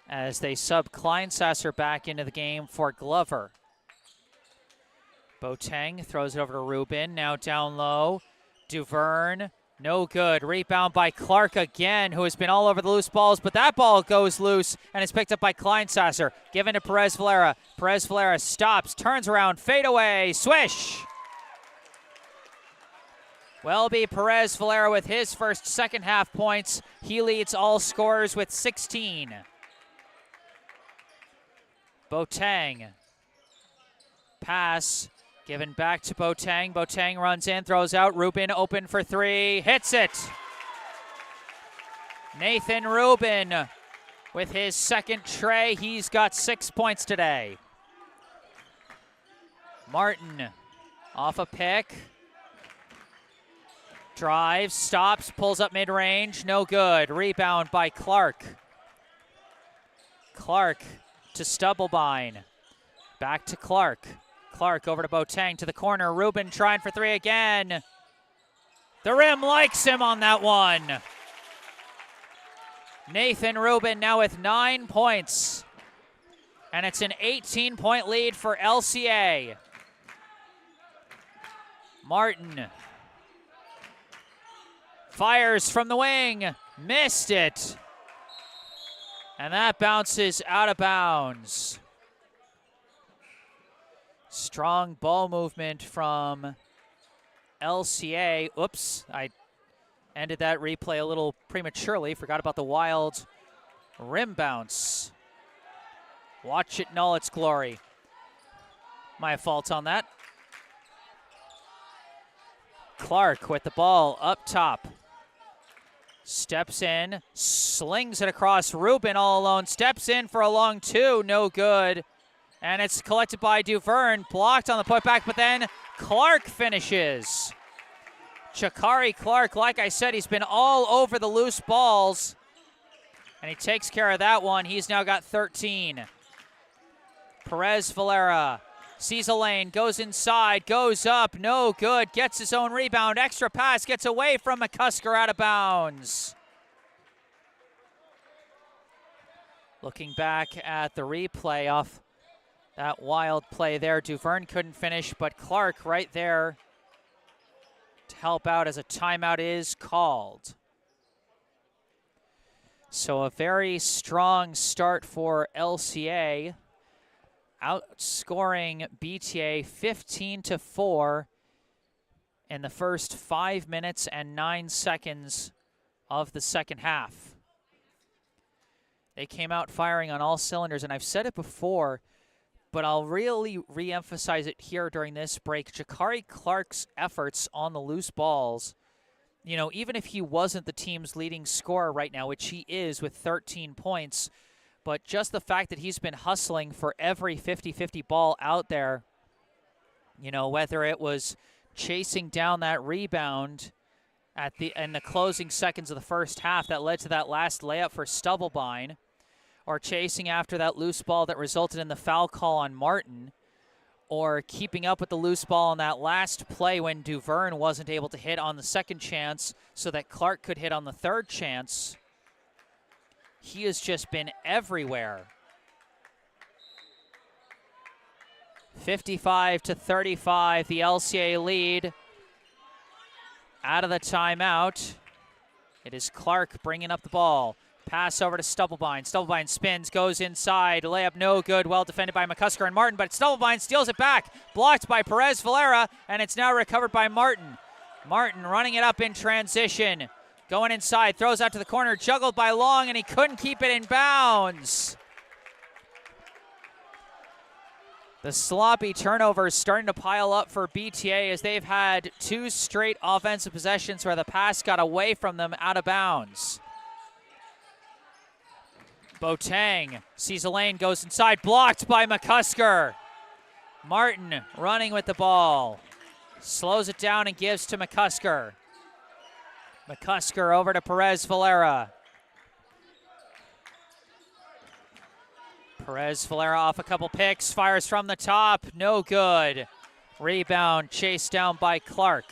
as they sub Kleinsasser back into the game for Glover. Boateng throws it over to Rubin, now down low. Duverne, no good. Rebound by Clark again, who has been all over the loose balls, but that ball goes loose and is picked up by Kleinsasser. Given to Perez Valera. Perez Valera stops, turns around, fade away, swish! Welby Perez Valera with his first second half points. He leads all scorers with 16. Boateng. Pass given back to Boateng. Boateng runs in, throws out. Rubin open for three. Hits it. Nathan Rubin with his second tray. He's got 6 points today. Martin off a pick. Drives, stops, pulls up mid-range. No good. Rebound by Clark. Clark to Stubblebine. Back to Clark. Clark over to Boateng to the corner. Rubin trying for three again. The rim likes him on that one. Nathan Rubin now with 9 points. And it's an 18-point lead for LCA. Martin fires from the wing. Missed it. And that bounces out of bounds. Strong ball movement from LCA. Oops, I ended that replay a little prematurely. Forgot about the wild rim bounce. Watch it in all its glory. My fault on that. Clark with the ball up top. Steps in, slings it across. Rubin all alone, steps in for a long two, no good. And it's collected by Duverne, blocked on the putback, but then Clark finishes. Chakari Clark, like I said, he's been all over the loose balls. And he takes care of that one. He's now got 13. Perez Valera sees a lane, goes inside, goes up, no good, gets his own rebound, extra pass, gets away from McCusker, out of bounds. Looking back at the replay off that wild play there, Duverne couldn't finish, but Clark right there to help out as a timeout is called. So a very strong start for LCA, outscoring BTA 15-4 in the first 5 minutes and 9 seconds of the second half. They came out firing on all cylinders, and I've said it before, but I'll really re-emphasize it here during this break. Chakari Clark's efforts on the loose balls, you know, even if he wasn't the team's leading scorer right now, which he is with 13 points, but just the fact that he's been hustling for every 50-50 ball out there, you know, whether it was chasing down that rebound in the closing seconds of the first half that led to that last layup for Stubblebine, or chasing after that loose ball that resulted in the foul call on Martin, or keeping up with the loose ball on that last play when Duverne wasn't able to hit on the second chance so that Clark could hit on the third chance. He has just been everywhere. 55-35, the LCA lead. Out of the timeout, it is Clark bringing up the ball. Pass over to Stubblebine. Stubblebine spins, goes inside. Layup no good. Well defended by McCusker and Martin, but Stubblebine steals it back. Blocked by Perez Valera, and it's now recovered by Martin. Martin running it up in transition. Going inside, throws out to the corner, juggled by Long, and he couldn't keep it in bounds. The sloppy turnovers starting to pile up for BTA as they've had 2 straight offensive possessions where the pass got away from them out of bounds. Boateng sees a lane, goes inside, blocked by McCusker. Martin running with the ball. Slows it down and gives to McCusker. McCusker over to Perez Valera. Perez Valera off a couple picks, fires from the top, no good. Rebound chased down by Clark.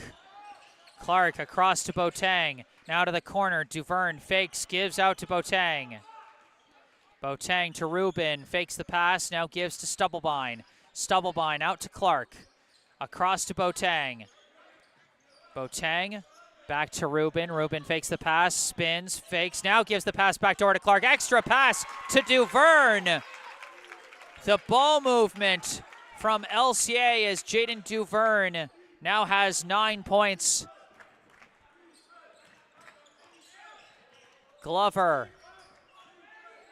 Clark across to Boateng, now to the corner, Duverne fakes, gives out to Boateng. Boateng to Rubin, fakes the pass, now gives to Stubblebine. Stubblebine out to Clark, across to Boateng. Boateng back to Rubin, Rubin fakes the pass, spins, fakes, now gives the pass back door to Clark. Extra pass to Duverne. The ball movement from LCA as Jaden Duverne now has 9 points. Glover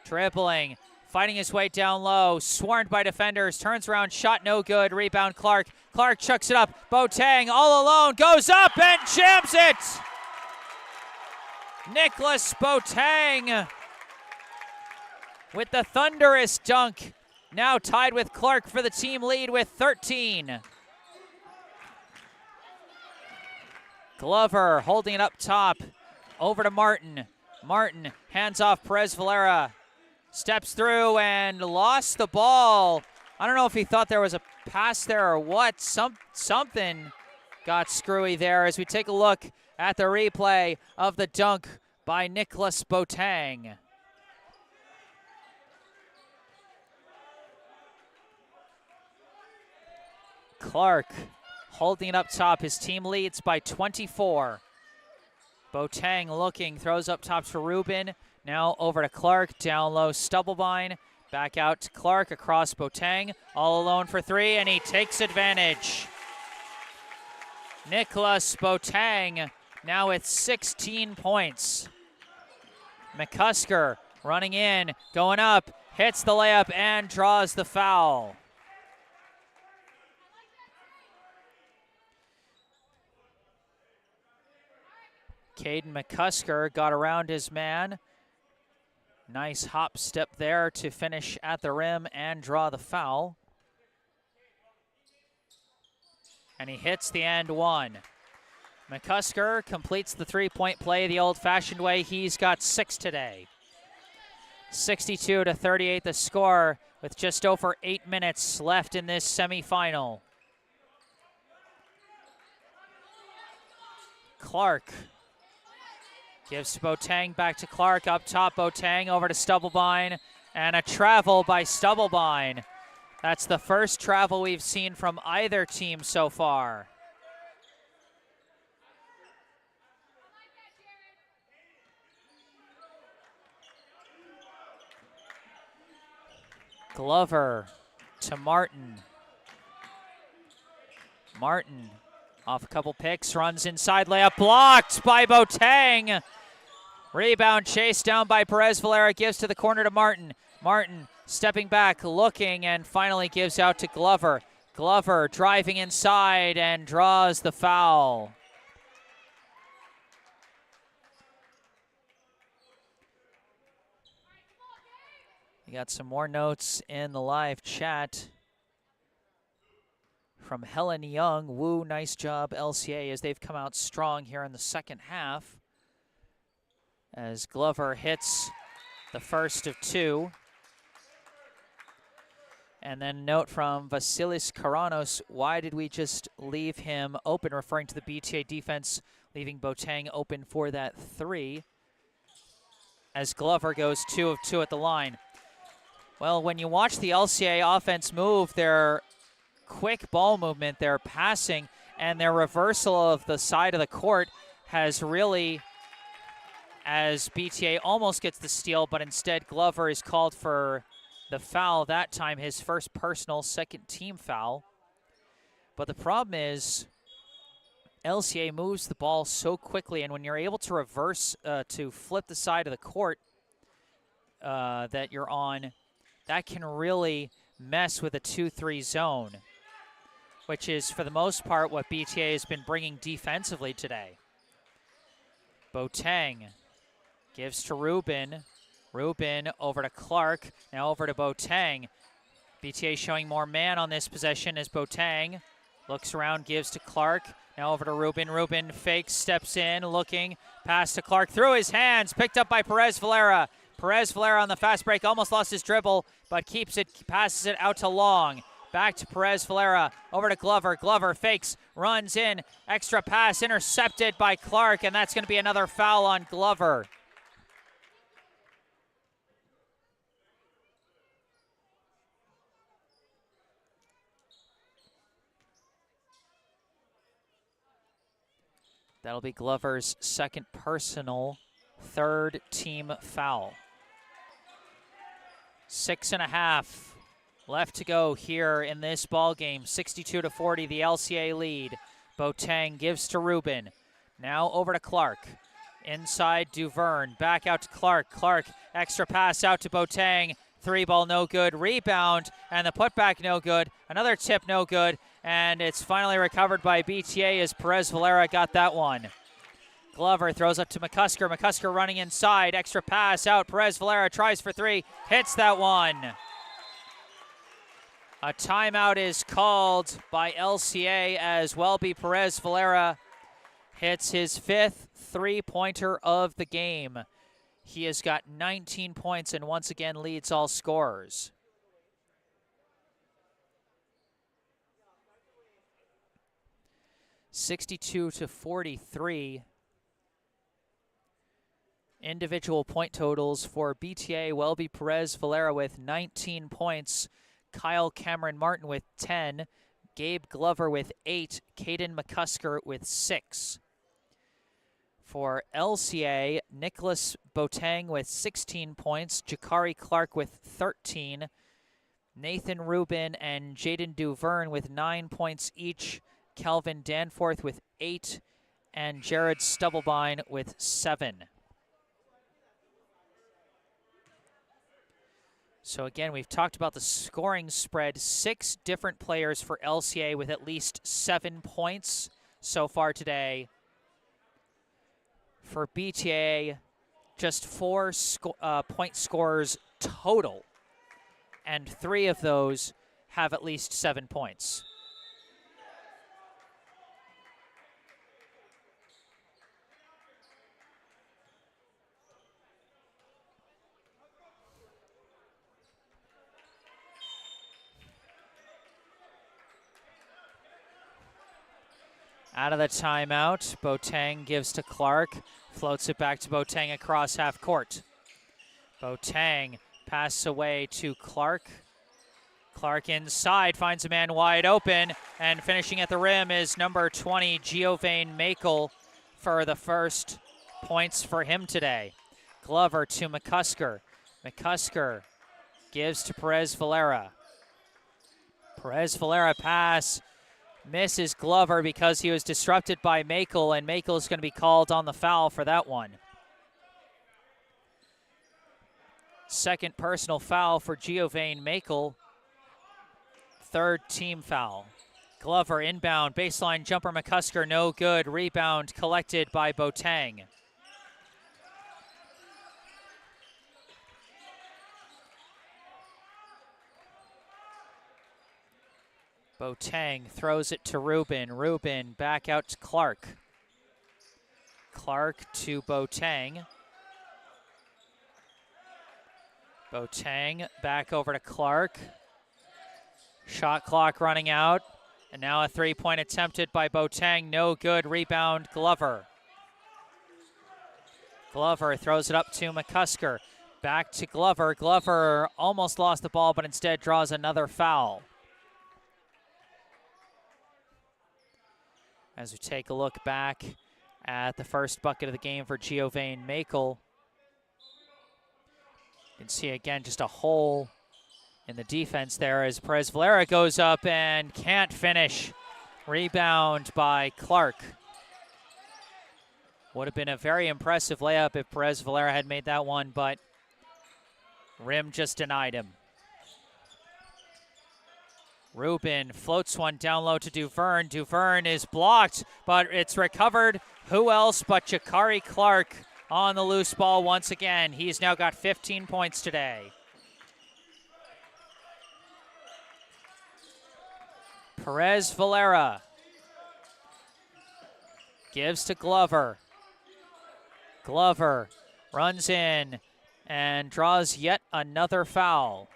dribbling, fighting his way down low, swarmed by defenders, turns around, shot no good, rebound Clark. Clark chucks it up, Boateng all alone, goes up and jams it! Nicholas Boateng with the thunderous dunk, now tied with Clark for the team lead with 13. Glover holding it up top, over to Martin. Martin hands off Perez Valera, steps through and lost the ball. I don't know if he thought there was a pass there or what. Something got screwy there as we take a look at the replay of the dunk by Nicholas Boateng. Clark holding it up top. His team leads by 24. Boateng looking, throws up top to Rubin. Now over to Clark, down low Stubblebine. Back out to Clark, across Boateng. All alone for three, and he takes advantage. Nicholas Boateng now with 16 points. McCusker running in, going up, hits the layup and draws the foul. Caden McCusker got around his man. Nice hop step there to finish at the rim and draw the foul. And he hits the and one. McCusker completes the three-point play the old-fashioned way. He's got 6 today. 62-38 the score with just over 8 minutes left in this semifinal. Clark gives to Boateng, back to Clark, up top Boateng, over to Stubblebine, and a travel by Stubblebine. That's the first travel we've seen from either team so far. Glover to Martin. Martin off a couple picks, runs inside, layup blocked by Boateng. Rebound chased down by Perez Valera, gives to the corner to Martin. Martin stepping back, looking, and finally gives out to Glover. Glover driving inside and draws the foul. We got some more notes in the live chat from Helen Young. Woo, nice job, LCA, as they've come out strong here in the second half. As Glover hits the first of 2. And then note from Vasilis Karanos, why did we just leave him open, referring to the BTA defense, leaving Boateng open for that 3. As Glover goes 2 of 2 at the line. Well, when you watch the LCA offense move, their quick ball movement, their passing, and their reversal of the side of the court has really, as BTA almost gets the steal, but instead Glover is called for the foul, that time his first personal, second team foul. But the problem is LCA moves the ball so quickly, and when you're able to reverse, to flip the side of the court that you're on, that can really mess with a 2-3 zone, which is, for the most part, what BTA has been bringing defensively today. Boateng gives to Rubin. Rubin over to Clark, now over to Boateng. BTA showing more man on this possession as Boateng looks around, gives to Clark. Now over to Rubin. Rubin fakes, steps in, looking, pass to Clark, through his hands, picked up by Perez Valera. Perez Valera on the fast break, almost lost his dribble, but keeps it, passes it out to Long. Back to Perez Valera, over to Glover. Glover fakes, runs in, extra pass intercepted by Clark, and that's going to be another foul on Glover. That'll be Glover's second personal, third team foul. 6.5 left to go here in this ball game. 62-40, the LCA lead. Boateng gives to Rubin. Now over to Clark. Inside Duverne, back out to Clark. Clark, extra pass out to Boateng. 3-ball no good, rebound, and the putback no good. Another tip no good, and it's finally recovered by BTA as Perez Valera got that one. Glover throws up to McCusker. McCusker running inside, extra pass out. Perez Valera tries for 3, hits that one. A timeout is called by LCA as Welby Perez Valera hits his 5th three-pointer of the game. He has got 19 points and once again leads all scorers. (62-43). Individual point totals for BTA: Welby Perez Valera with 19 points, Kyle Cameron Martin with 10, Gabe Glover with 8, Caden McCusker with 6. For LCA, Nicholas Boateng with 16 points, Jakari Clark with 13, Nathan Rubin and Jaden Duverne with 9 points each, Calvin Danforth with 8, and Jared Stubblebine with 7. So again, we've talked about the scoring spread. 6 different players for LCA with at least 7 points so far today. For BTA, just 4 point scorers total, and 3 of those have at least 7 points. Out of the timeout, Boateng gives to Clark, floats it back to Boateng across half court. Boateng passes away to Clark. Clark inside, finds a man wide open, and finishing at the rim is number 20, Giovanni Makel, for the first points for him today. Glover to McCusker. McCusker gives to Perez Valera. Perez Valera pass misses Glover because he was disrupted by Makel, and Makel is going to be called on the foul for that one. Second personal foul for Giovanni Makel. Third team foul. Glover inbound, baseline jumper, McCusker no good. Rebound collected by Boateng. Boateng throws it to Rubin. Rubin back out to Clark. Clark to Boateng. Boateng back over to Clark. Shot clock running out. And now a three-point attempted by Boateng. No good. Rebound, Glover. Glover throws it up to McCusker. Back to Glover. Glover almost lost the ball, but instead draws another foul. As we take a look back at the first bucket of the game for Giovanni Makel, you can see again just a hole in the defense there as Perez Valera goes up and can't finish. Rebound by Clark. Would have been a very impressive layup if Perez Valera had made that one, but rim just denied him. Rubin floats one down low to Duverne. Duverne is blocked, but it's recovered. Who else but Jakari Clark on the loose ball once again. He's now got 15 points today. Perez Valera gives to Glover. Glover runs in, and draws yet another foul.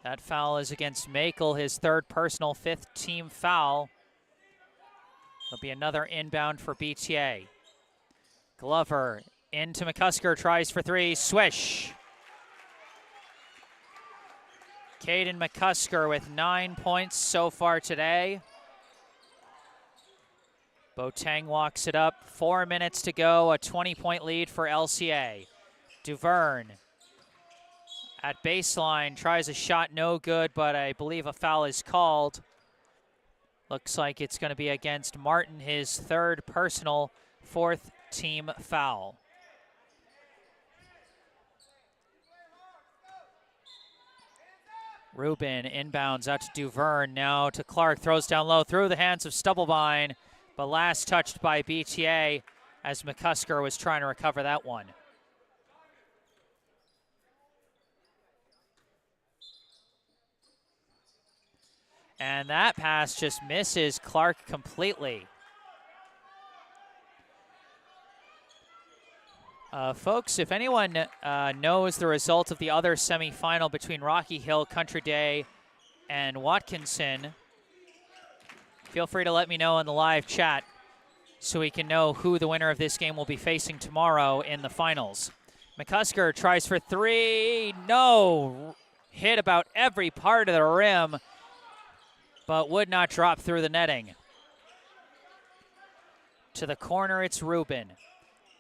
That foul is against Makel, his third personal, fifth team foul. There'll be another inbound for BTA. Glover into McCusker, tries for three, swish. Caden McCusker with 9 points so far today. Boateng walks it up, 4 minutes to go, a 20-point lead for LCA. Duverne at baseline, tries a shot, no good, but I believe a foul is called. Looks like it's going to be against Martin, his third personal, fourth team foul. Rubin inbounds out to Duverne, now to Clark, throws down low through the hands of Stubblebine, but last touched by BTA as McCusker was trying to recover that one. And that pass just misses Clark completely. Folks, if anyone knows the result of the other semifinal between Rocky Hill, Country Day, and Watkinson, feel free to let me know in the live chat so we can know who the winner of this game will be facing tomorrow in the finals. McCusker tries for three. No. Hit about every part of the rim, but would not drop through the netting. To the corner, it's Rubin.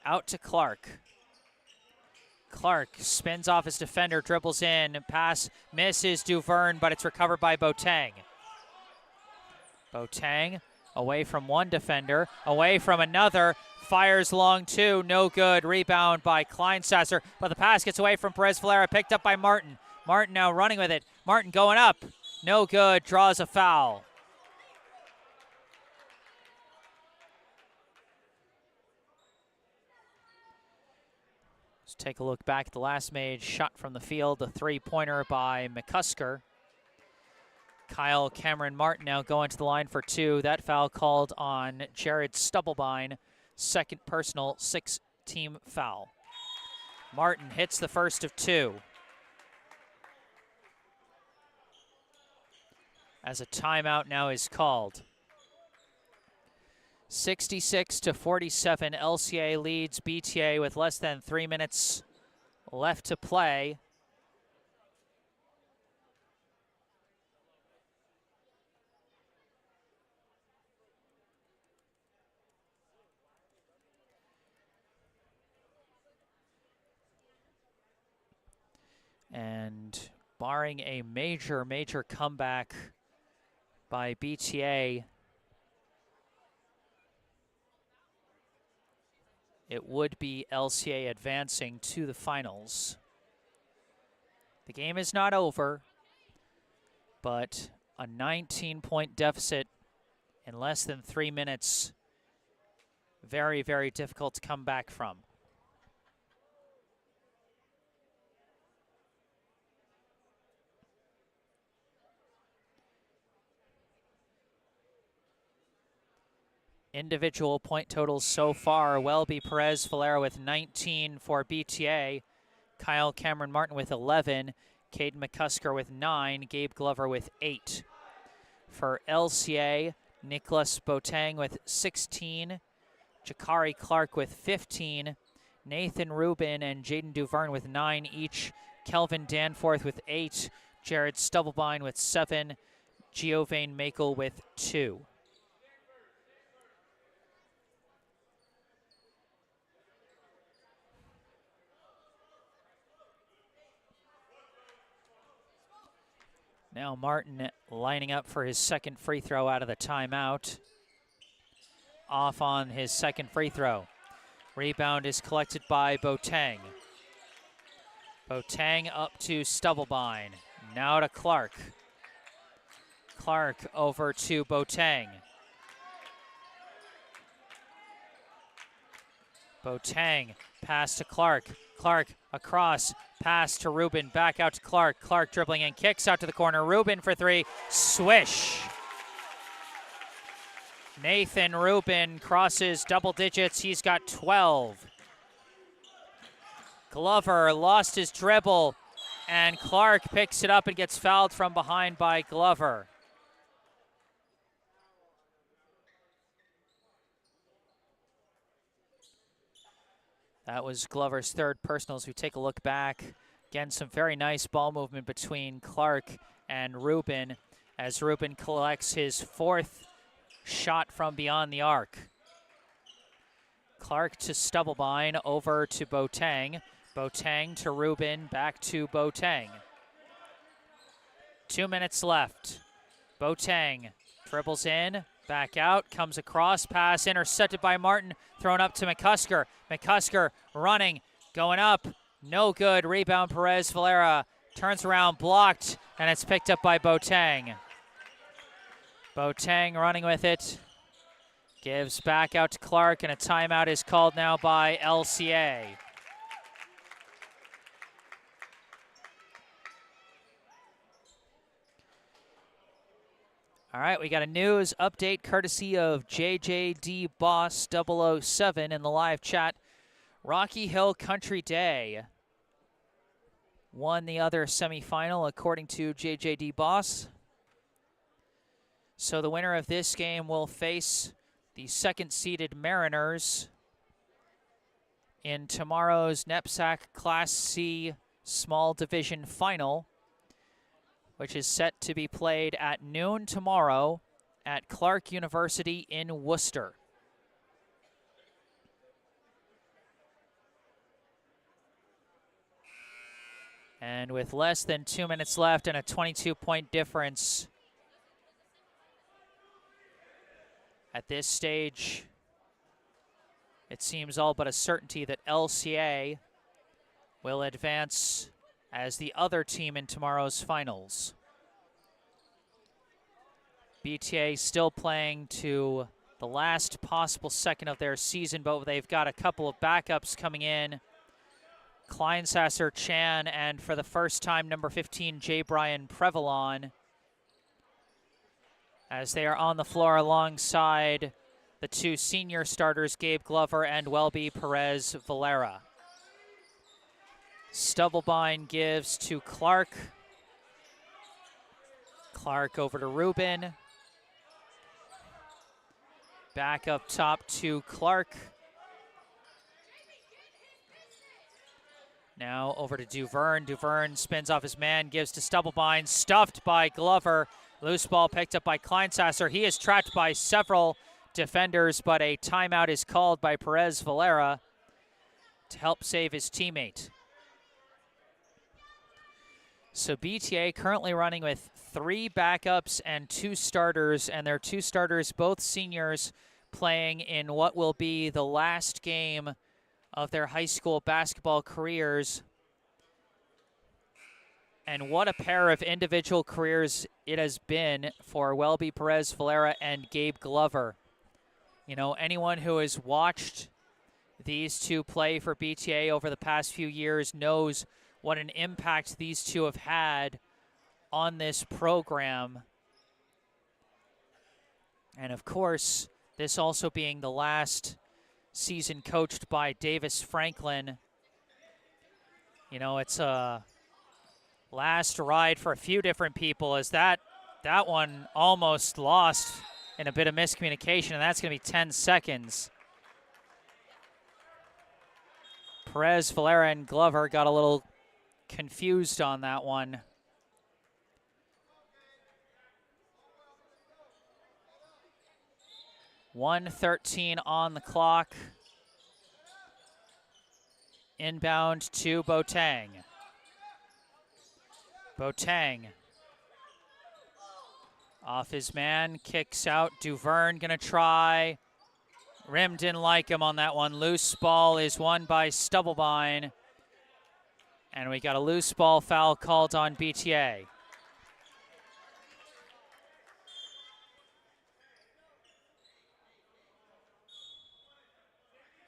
Out to Clark. Clark spins off his defender, dribbles in, pass misses Duverne, but it's recovered by Boateng. Boateng away from one defender, away from another, fires long two, no good. Rebound by Kleinsasser, but the pass gets away from Perez Valera, picked up by Martin. Martin now running with it. Martin going up, no good, draws a foul. Let's take a look back at the last made shot from the field, a three-pointer by McCusker. Kyle Cameron Martin now going to the line for two. That foul called on Jared Stubblebine, second personal, six-team foul. Martin hits the first of two. As a timeout now is called. 66-47, LCA leads BTA with less than 3 minutes left to play. And barring a major comeback by BTA, it would be LCA advancing to the finals. The game is not over, but a 19-point deficit in less than 3 minutes, very, very difficult to come back from. Individual point totals so far, Welby Perez Valera with 19 for BTA, Kyle Cameron Martin with 11, Caden McCusker with 9, Gabe Glover with 8. For LCA, Nicholas Boateng with 16, Jakari Clark with 15, Nathan Rubin and Jaden Duverne with 9 each, Kelvin Danforth with 8, Jared Stubblebine with 7, Giovanni Makel with 2. Now Martin lining up for his second free throw out of the timeout. Off on his second free throw. Rebound is collected by Boateng. Boateng up to Stubblebine. Now to Clark. Clark over to Boateng. Boateng, pass to Clark. Clark across, pass to Rubin, back out to Clark. Clark dribbling and kicks out to the corner. Rubin for three, swish. Nathan Rubin crosses double digits. He's got 12. Glover lost his dribble, and Clark picks it up and gets fouled from behind by Glover. That was Glover's third personal. As we take a look back, again, some very nice ball movement between Clark and Rubin as Rubin collects his fourth shot from beyond the arc. Clark to Stubblebine, over to Boateng. Boateng to Rubin, back to Boateng. 2 minutes left. Boateng dribbles in, back out, comes across, pass intercepted by Martin, thrown up to McCusker. McCusker running, going up, no good. Rebound Perez Valera, turns around, blocked, and it's picked up by Boateng. Boateng running with it, gives back out to Clark, and a timeout is called now by LCA. All right, we got a news update courtesy of JJD Boss 007 in the live chat. Rocky Hill Country Day won the other semifinal according to JJD Boss. So the winner of this game will face the second-seeded Mariners in tomorrow's NEPSAC Class C Small Division Final, which is set to be played at noon tomorrow at Clark University in Worcester. And with less than 2 minutes left and a 22-point difference, at this stage, it seems all but a certainty that LCA will advance as the other team in tomorrow's finals. BTA still playing to the last possible second of their season, but they've got a couple of backups coming in. Kleinsasser, Chan, and for the first time, number 15, J. Brian Prevalon, as they are on the floor alongside the two senior starters, Gabe Glover and Welby Perez Valera. Stubblebine gives to Clark. Clark over to Rubin. Back up top to Clark. Now over to Duverne. Duverne spins off his man, gives to Stubblebine, stuffed by Glover. Loose ball picked up by Kleinsasser. He is trapped by several defenders, but a timeout is called by Perez Valera to help save his teammate. So BTA currently running with 3 backups and 2 starters, and their 2 starters, both seniors, playing in what will be the last game of their high school basketball careers. And what a pair of individual careers it has been for Welby Perez Valera and Gabe Glover. You know, anyone who has watched these two play for BTA over the past few years knows what an impact these two have had on this program. And of course, this also being the last season coached by Davis Franklin. You know, it's a last ride for a few different people, as that one almost lost in a bit of miscommunication, and that's going to be 10 seconds. Perez, Valera, and Glover got a little confused on that one. .113 on the clock. Inbound to Boateng. Boateng off his man, kicks out. Duverne gonna try. Rim didn't like him on that one. Loose ball is won by Stubblebine. And we got a loose ball foul called on BTA.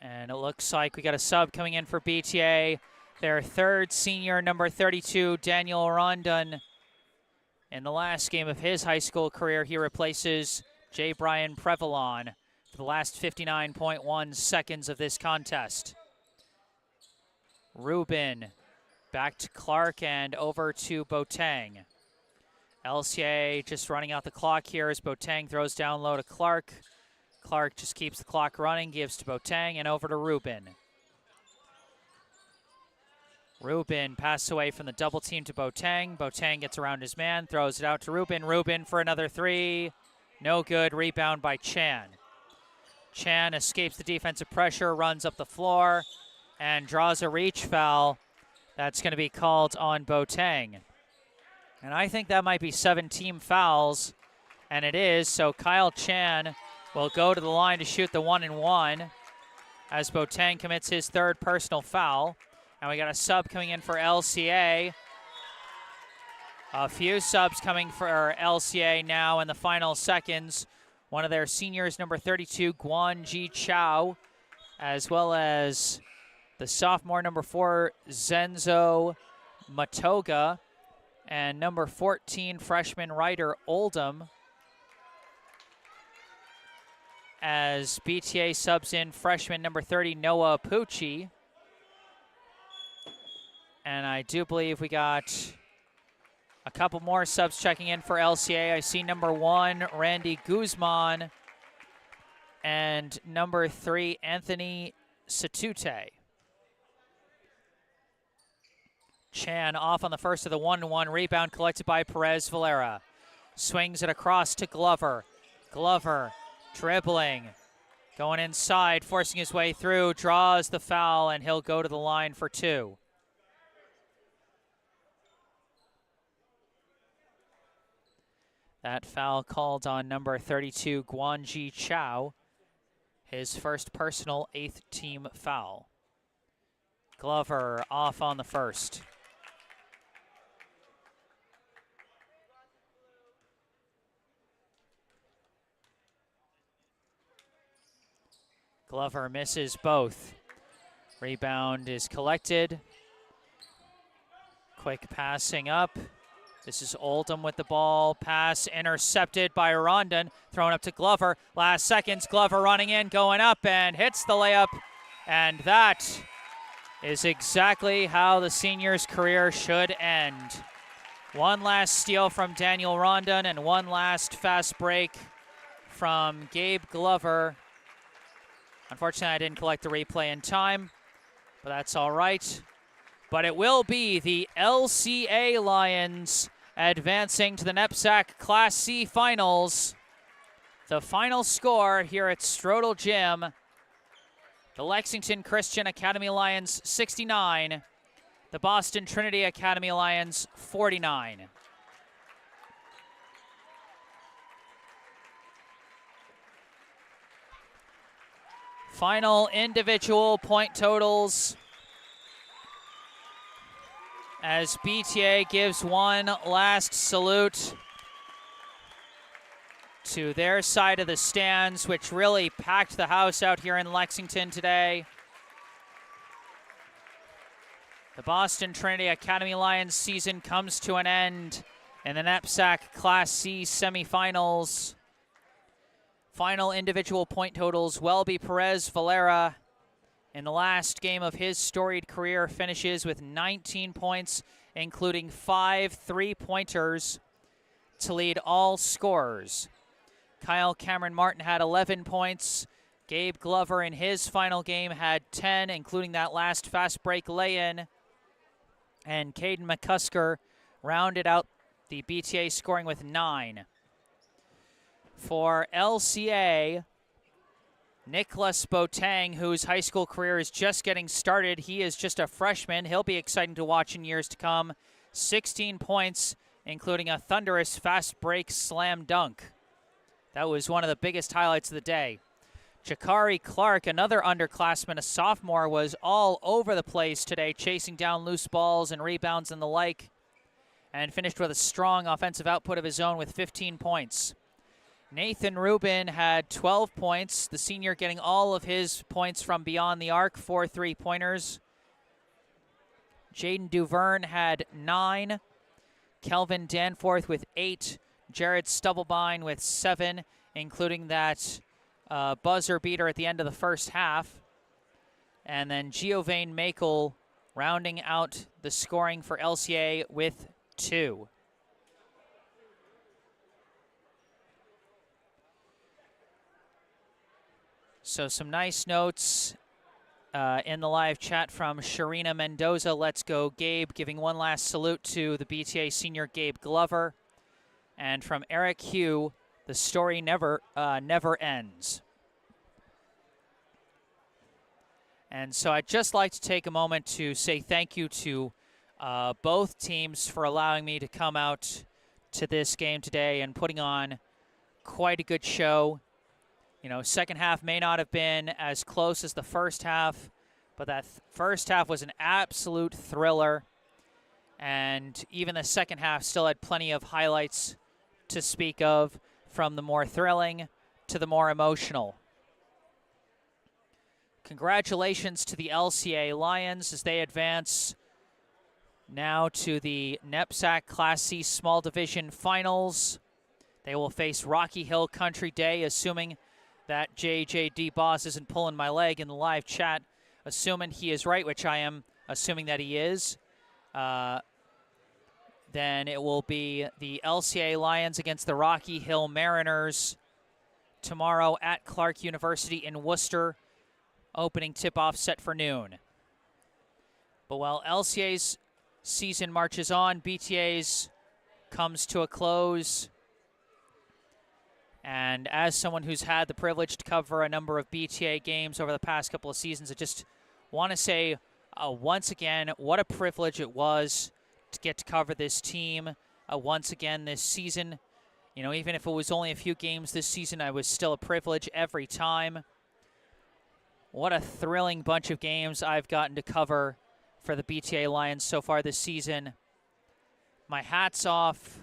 And it looks like we got a sub coming in for BTA. Their third senior, number 32, Daniel Rondon. In the last game of his high school career, he replaces J. Brian Prevalon for the last 59.1 seconds of this contest. Rubin back to Clark and over to Boateng. LCA just running out the clock here as Boateng throws down low to Clark. Clark just keeps the clock running, gives to Boateng and over to Rubin. Rubin passes away from the double team to Boateng. Boateng gets around his man, throws it out to Rubin. Rubin for another three. No good. Rebound by Chan. Chan escapes the defensive pressure, runs up the floor, and draws a reach foul. That's going to be called on Boateng. And I think that might be 7 team fouls, and it is. So Kyle Chan will go to the line to shoot the 1-and-1 as Boateng commits his 3rd personal foul. And we got a sub coming in for LCA. A few subs coming for LCA now in the final seconds. One of their seniors, number 32, Guan Ji Chow, as well as the sophomore, number 4, Zenzo Matoga, and number 14, freshman Ryder Oldham, as BTA subs in freshman number 30, Noah Pucci. And I do believe we got a couple more subs checking in for LCA. I see number 1, Randy Guzman, and number 3, Anthony Satute. Chan off on the first of the 1-1. Rebound collected by Perez Valera. Swings it across to Glover. Glover dribbling, going inside, forcing his way through, draws the foul, and he'll go to the line for 2. That foul called on number 32, Guanji Chow, his first personal 8th team foul. Glover off on the first. Glover misses both. Rebound is collected. Quick passing up. This is Oldham with the ball. Pass intercepted by Rondon. Thrown up to Glover. Last seconds, Glover running in, going up, and hits the layup. And that is exactly how the senior's career should end. One last steal from Daniel Rondon and one last fast break from Gabe Glover. Unfortunately, I didn't collect the replay in time, but that's all right. But it will be the LCA Lions advancing to the NEPSAC Class C Finals. The final score here at Strodel Gym, the Lexington Christian Academy Lions 69, the Boston Trinity Academy Lions 49. Final individual point totals as BTA gives one last salute to their side of the stands, which really packed the house out here in Lexington today. The Boston Trinity Academy Lions season comes to an end in the NEPSAC Class C semifinals. Final individual point totals, Welby Perez Valera in the last game of his storied career finishes with 19 points, including 5 3-pointers to lead all scorers. Kyle Cameron Martin had 11 points. Gabe Glover in his final game had 10, including that last fast break lay-in. And Caden McCusker rounded out the BTA scoring with 9. For LCA, Nicholas Boateng, whose high school career is just getting started. He is just a freshman. He'll be exciting to watch in years to come. 16 points, including a thunderous fast break slam dunk. That was one of the biggest highlights of the day. Jakari Clark, another underclassman, a sophomore, was all over the place today, chasing down loose balls and rebounds and the like, and finished with a strong offensive output of his own with 15 points. Nathan Rubin had 12 points, the senior getting all of his points from beyond the arc, 4 3-pointers. Jaden Duverne had 9, Kelvin Danforth with 8, Jared Stubblebine with 7, including that buzzer beater at the end of the first half. And then Giovanni Makel rounding out the scoring for LCA with 2. So some nice notes in the live chat from Sharina Mendoza. Let's go, Gabe, giving one last salute to the BTA senior Gabe Glover. And from Eric Hugh, the story never ends. And so I'd just like to take a moment to say thank you to both teams for allowing me to come out to this game today and putting on quite a good show. You know, second half may not have been as close as the first half, but that first half was an absolute thriller. And even the second half still had plenty of highlights to speak of, from the more thrilling to the more emotional. Congratulations to the LCA Lions as they advance now to the NEPSAC Class C Small Division Finals. They will face Rocky Hill Country Day, assuming that JJD Boss isn't pulling my leg in the live chat, assuming he is right, which I am assuming that he is. Then it will be the LCA Lions against the Rocky Hill Mariners tomorrow at Clark University in Worcester. Opening tip-off set for noon. But while LCA's season marches on, BTA's comes to a close. And as someone who's had the privilege to cover a number of BTA games over the past couple of seasons, I just want to say once again what a privilege it was to get to cover this team once again this season. You know, even if it was only a few games this season, I was still a privilege every time. What a thrilling bunch of games I've gotten to cover for the BTA Lions so far this season. My hat's off,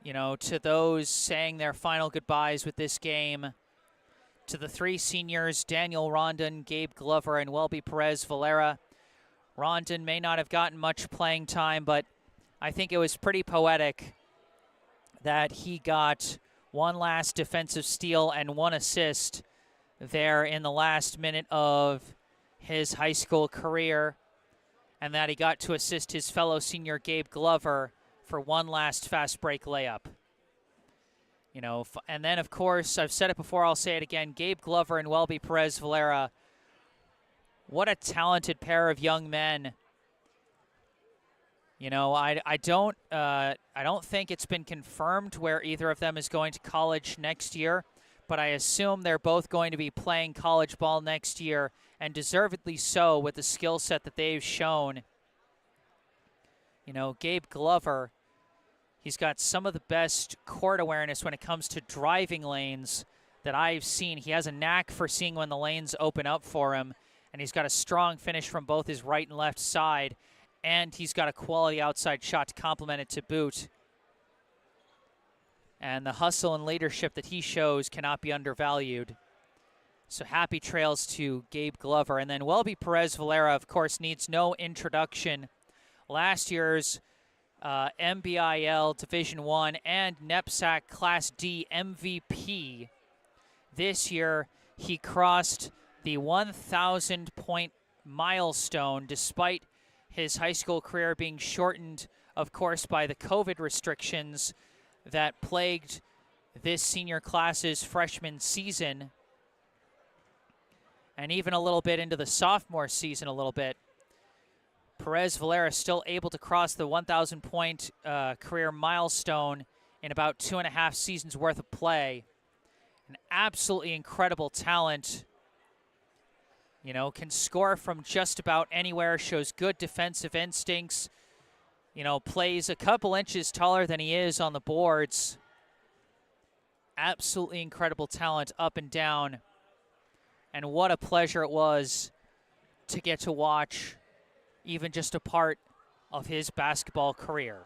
you know, to those saying their final goodbyes with this game. To the 3 seniors, Daniel Rondon, Gabe Glover, and Welby Perez Valera. Rondon may not have gotten much playing time, but I think it was pretty poetic that he got one last defensive steal and 1 assist there in the last minute of his high school career, and that he got to assist his fellow senior Gabe Glover for one last fast break layup. You know, and then of course, I've said it before, I'll say it again, Gabe Glover and Welby Perez Valera, what a talented pair of young men. You know, I don't think it's been confirmed where either of them is going to college next year, but I assume they're both going to be playing college ball next year, and deservedly so with the skill set that they've shown. You know, Gabe Glover, he's got some of the best court awareness when it comes to driving lanes that I've seen. He has a knack for seeing when the lanes open up for him, and he's got a strong finish from both his right and left side, and he's got a quality outside shot to complement it to boot. And the hustle and leadership that he shows cannot be undervalued. So happy trails to Gabe Glover. And then Welby Perez Valera, of course, needs no introduction. Last year's MBIL Division I and NEPSAC Class D MVP. This year, he crossed the 1,000-point milestone despite his high school career being shortened, of course, by the COVID restrictions that plagued this senior class's freshman season, and even a little bit into the sophomore season a little bit. Perez Valera still able to cross the 1,000-point career milestone in about 2.5 seasons worth of play. An absolutely incredible talent. You know, can score from just about anywhere, shows good defensive instincts. You know, plays a couple inches taller than he is on the boards. Absolutely incredible talent up and down. And what a pleasure it was to get to watch even just a part of his basketball career.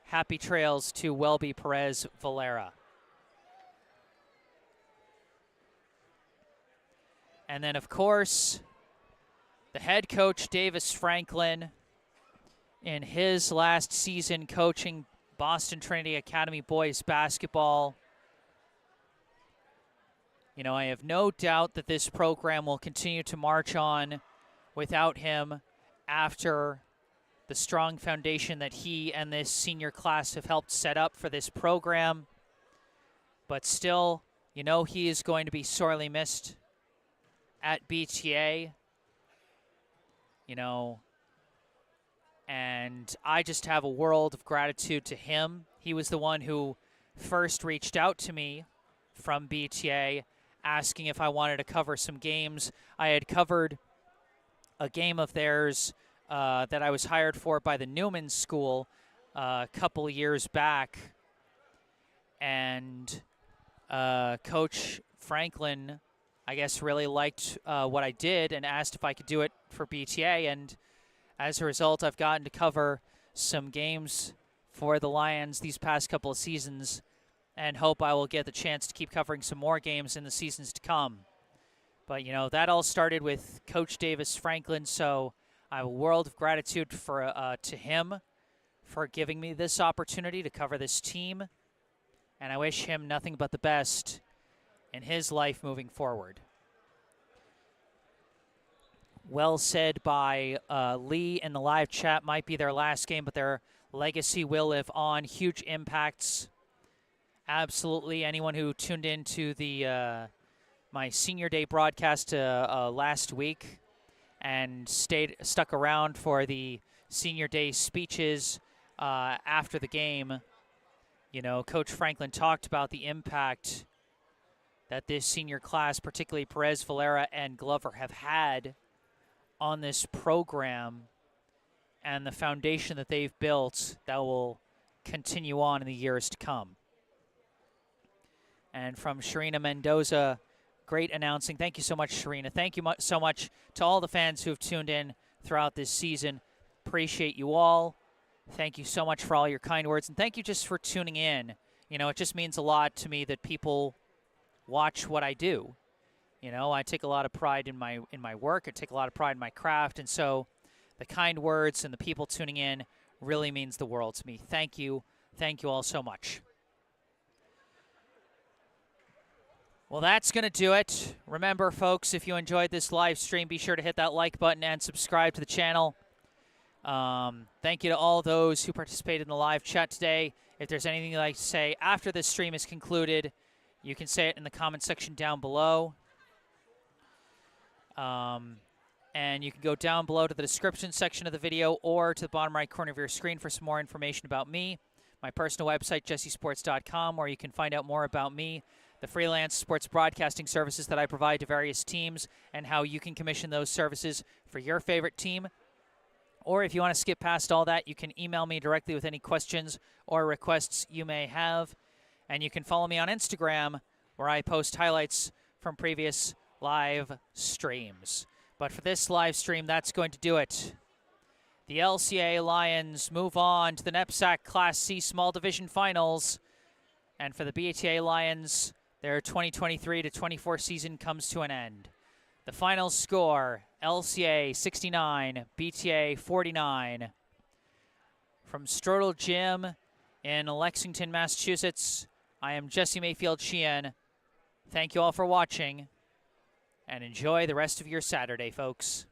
Happy trails to Welby Perez Valera. And then, of course, the head coach, Davis Franklin, in his last season coaching Boston Trinity Academy boys basketball. You know, I have no doubt that this program will continue to march on without him after the strong foundation that he and this senior class have helped set up for this program. But still, you know, he is going to be sorely missed at BTA. You know, and I just have a world of gratitude to him. He was the one who first reached out to me from BTA asking if I wanted to cover some games. I had covered a game of theirs that I was hired for by the Newman School a couple years back. And Coach Franklin, I guess, really liked what I did and asked if I could do it for BTA. And as a result, I've gotten to cover some games for the Lions these past couple of seasons, and hope I will get the chance to keep covering some more games in the seasons to come. But, you know, that all started with Coach Davis Franklin, so I have a world of gratitude to him for giving me this opportunity to cover this team, and I wish him nothing but the best in his life moving forward. Well said by Lee in the live chat. Might be their last game, but their legacy will live on. Huge impacts. Absolutely. Anyone who tuned in to the my senior day broadcast last week and stuck around for the senior day speeches after the game, you know, Coach Franklin talked about the impact that this senior class, particularly Perez, Valera, and Glover, have had on this program and the foundation that they've built that will continue on in the years to come. And from Sharina Mendoza, great announcing. Thank you so much, Sharina. Thank you so much to all the fans who have tuned in throughout this season. Appreciate you all. Thank you so much for all your kind words. And thank you just for tuning in. You know, it just means a lot to me that people watch what I do. You know, I take a lot of pride in my work. I take a lot of pride in my craft. And so the kind words and the people tuning in really means the world to me. Thank you. Thank you all so much. Well, that's going to do it. Remember, folks, if you enjoyed this live stream, be sure to hit that like button and subscribe to the channel. Thank you to all those who participated in the live chat today. If there's anything you'd like to say after this stream is concluded, you can say it in the comment section down below. And you can go down below to the description section of the video or to the bottom right corner of your screen for some more information about me. My personal website, jessesports.com, where you can find out more about me, the freelance sports broadcasting services that I provide to various teams, and how you can commission those services for your favorite team. Or if you want to skip past all that, you can email me directly with any questions or requests you may have. And you can follow me on Instagram, where I post highlights from previous live streams. But for this live stream, that's going to do it. The LCA Lions move on to the NEPSAC Class C Small Division Finals. And for the BTA Lions, their 2023-24 season comes to an end. The final score, LCA 69, BTA 49. From Strodel Gym in Lexington, Massachusetts, I am Jesse Mayfield-Sheehan. Thank you all for watching, and enjoy the rest of your Saturday, folks.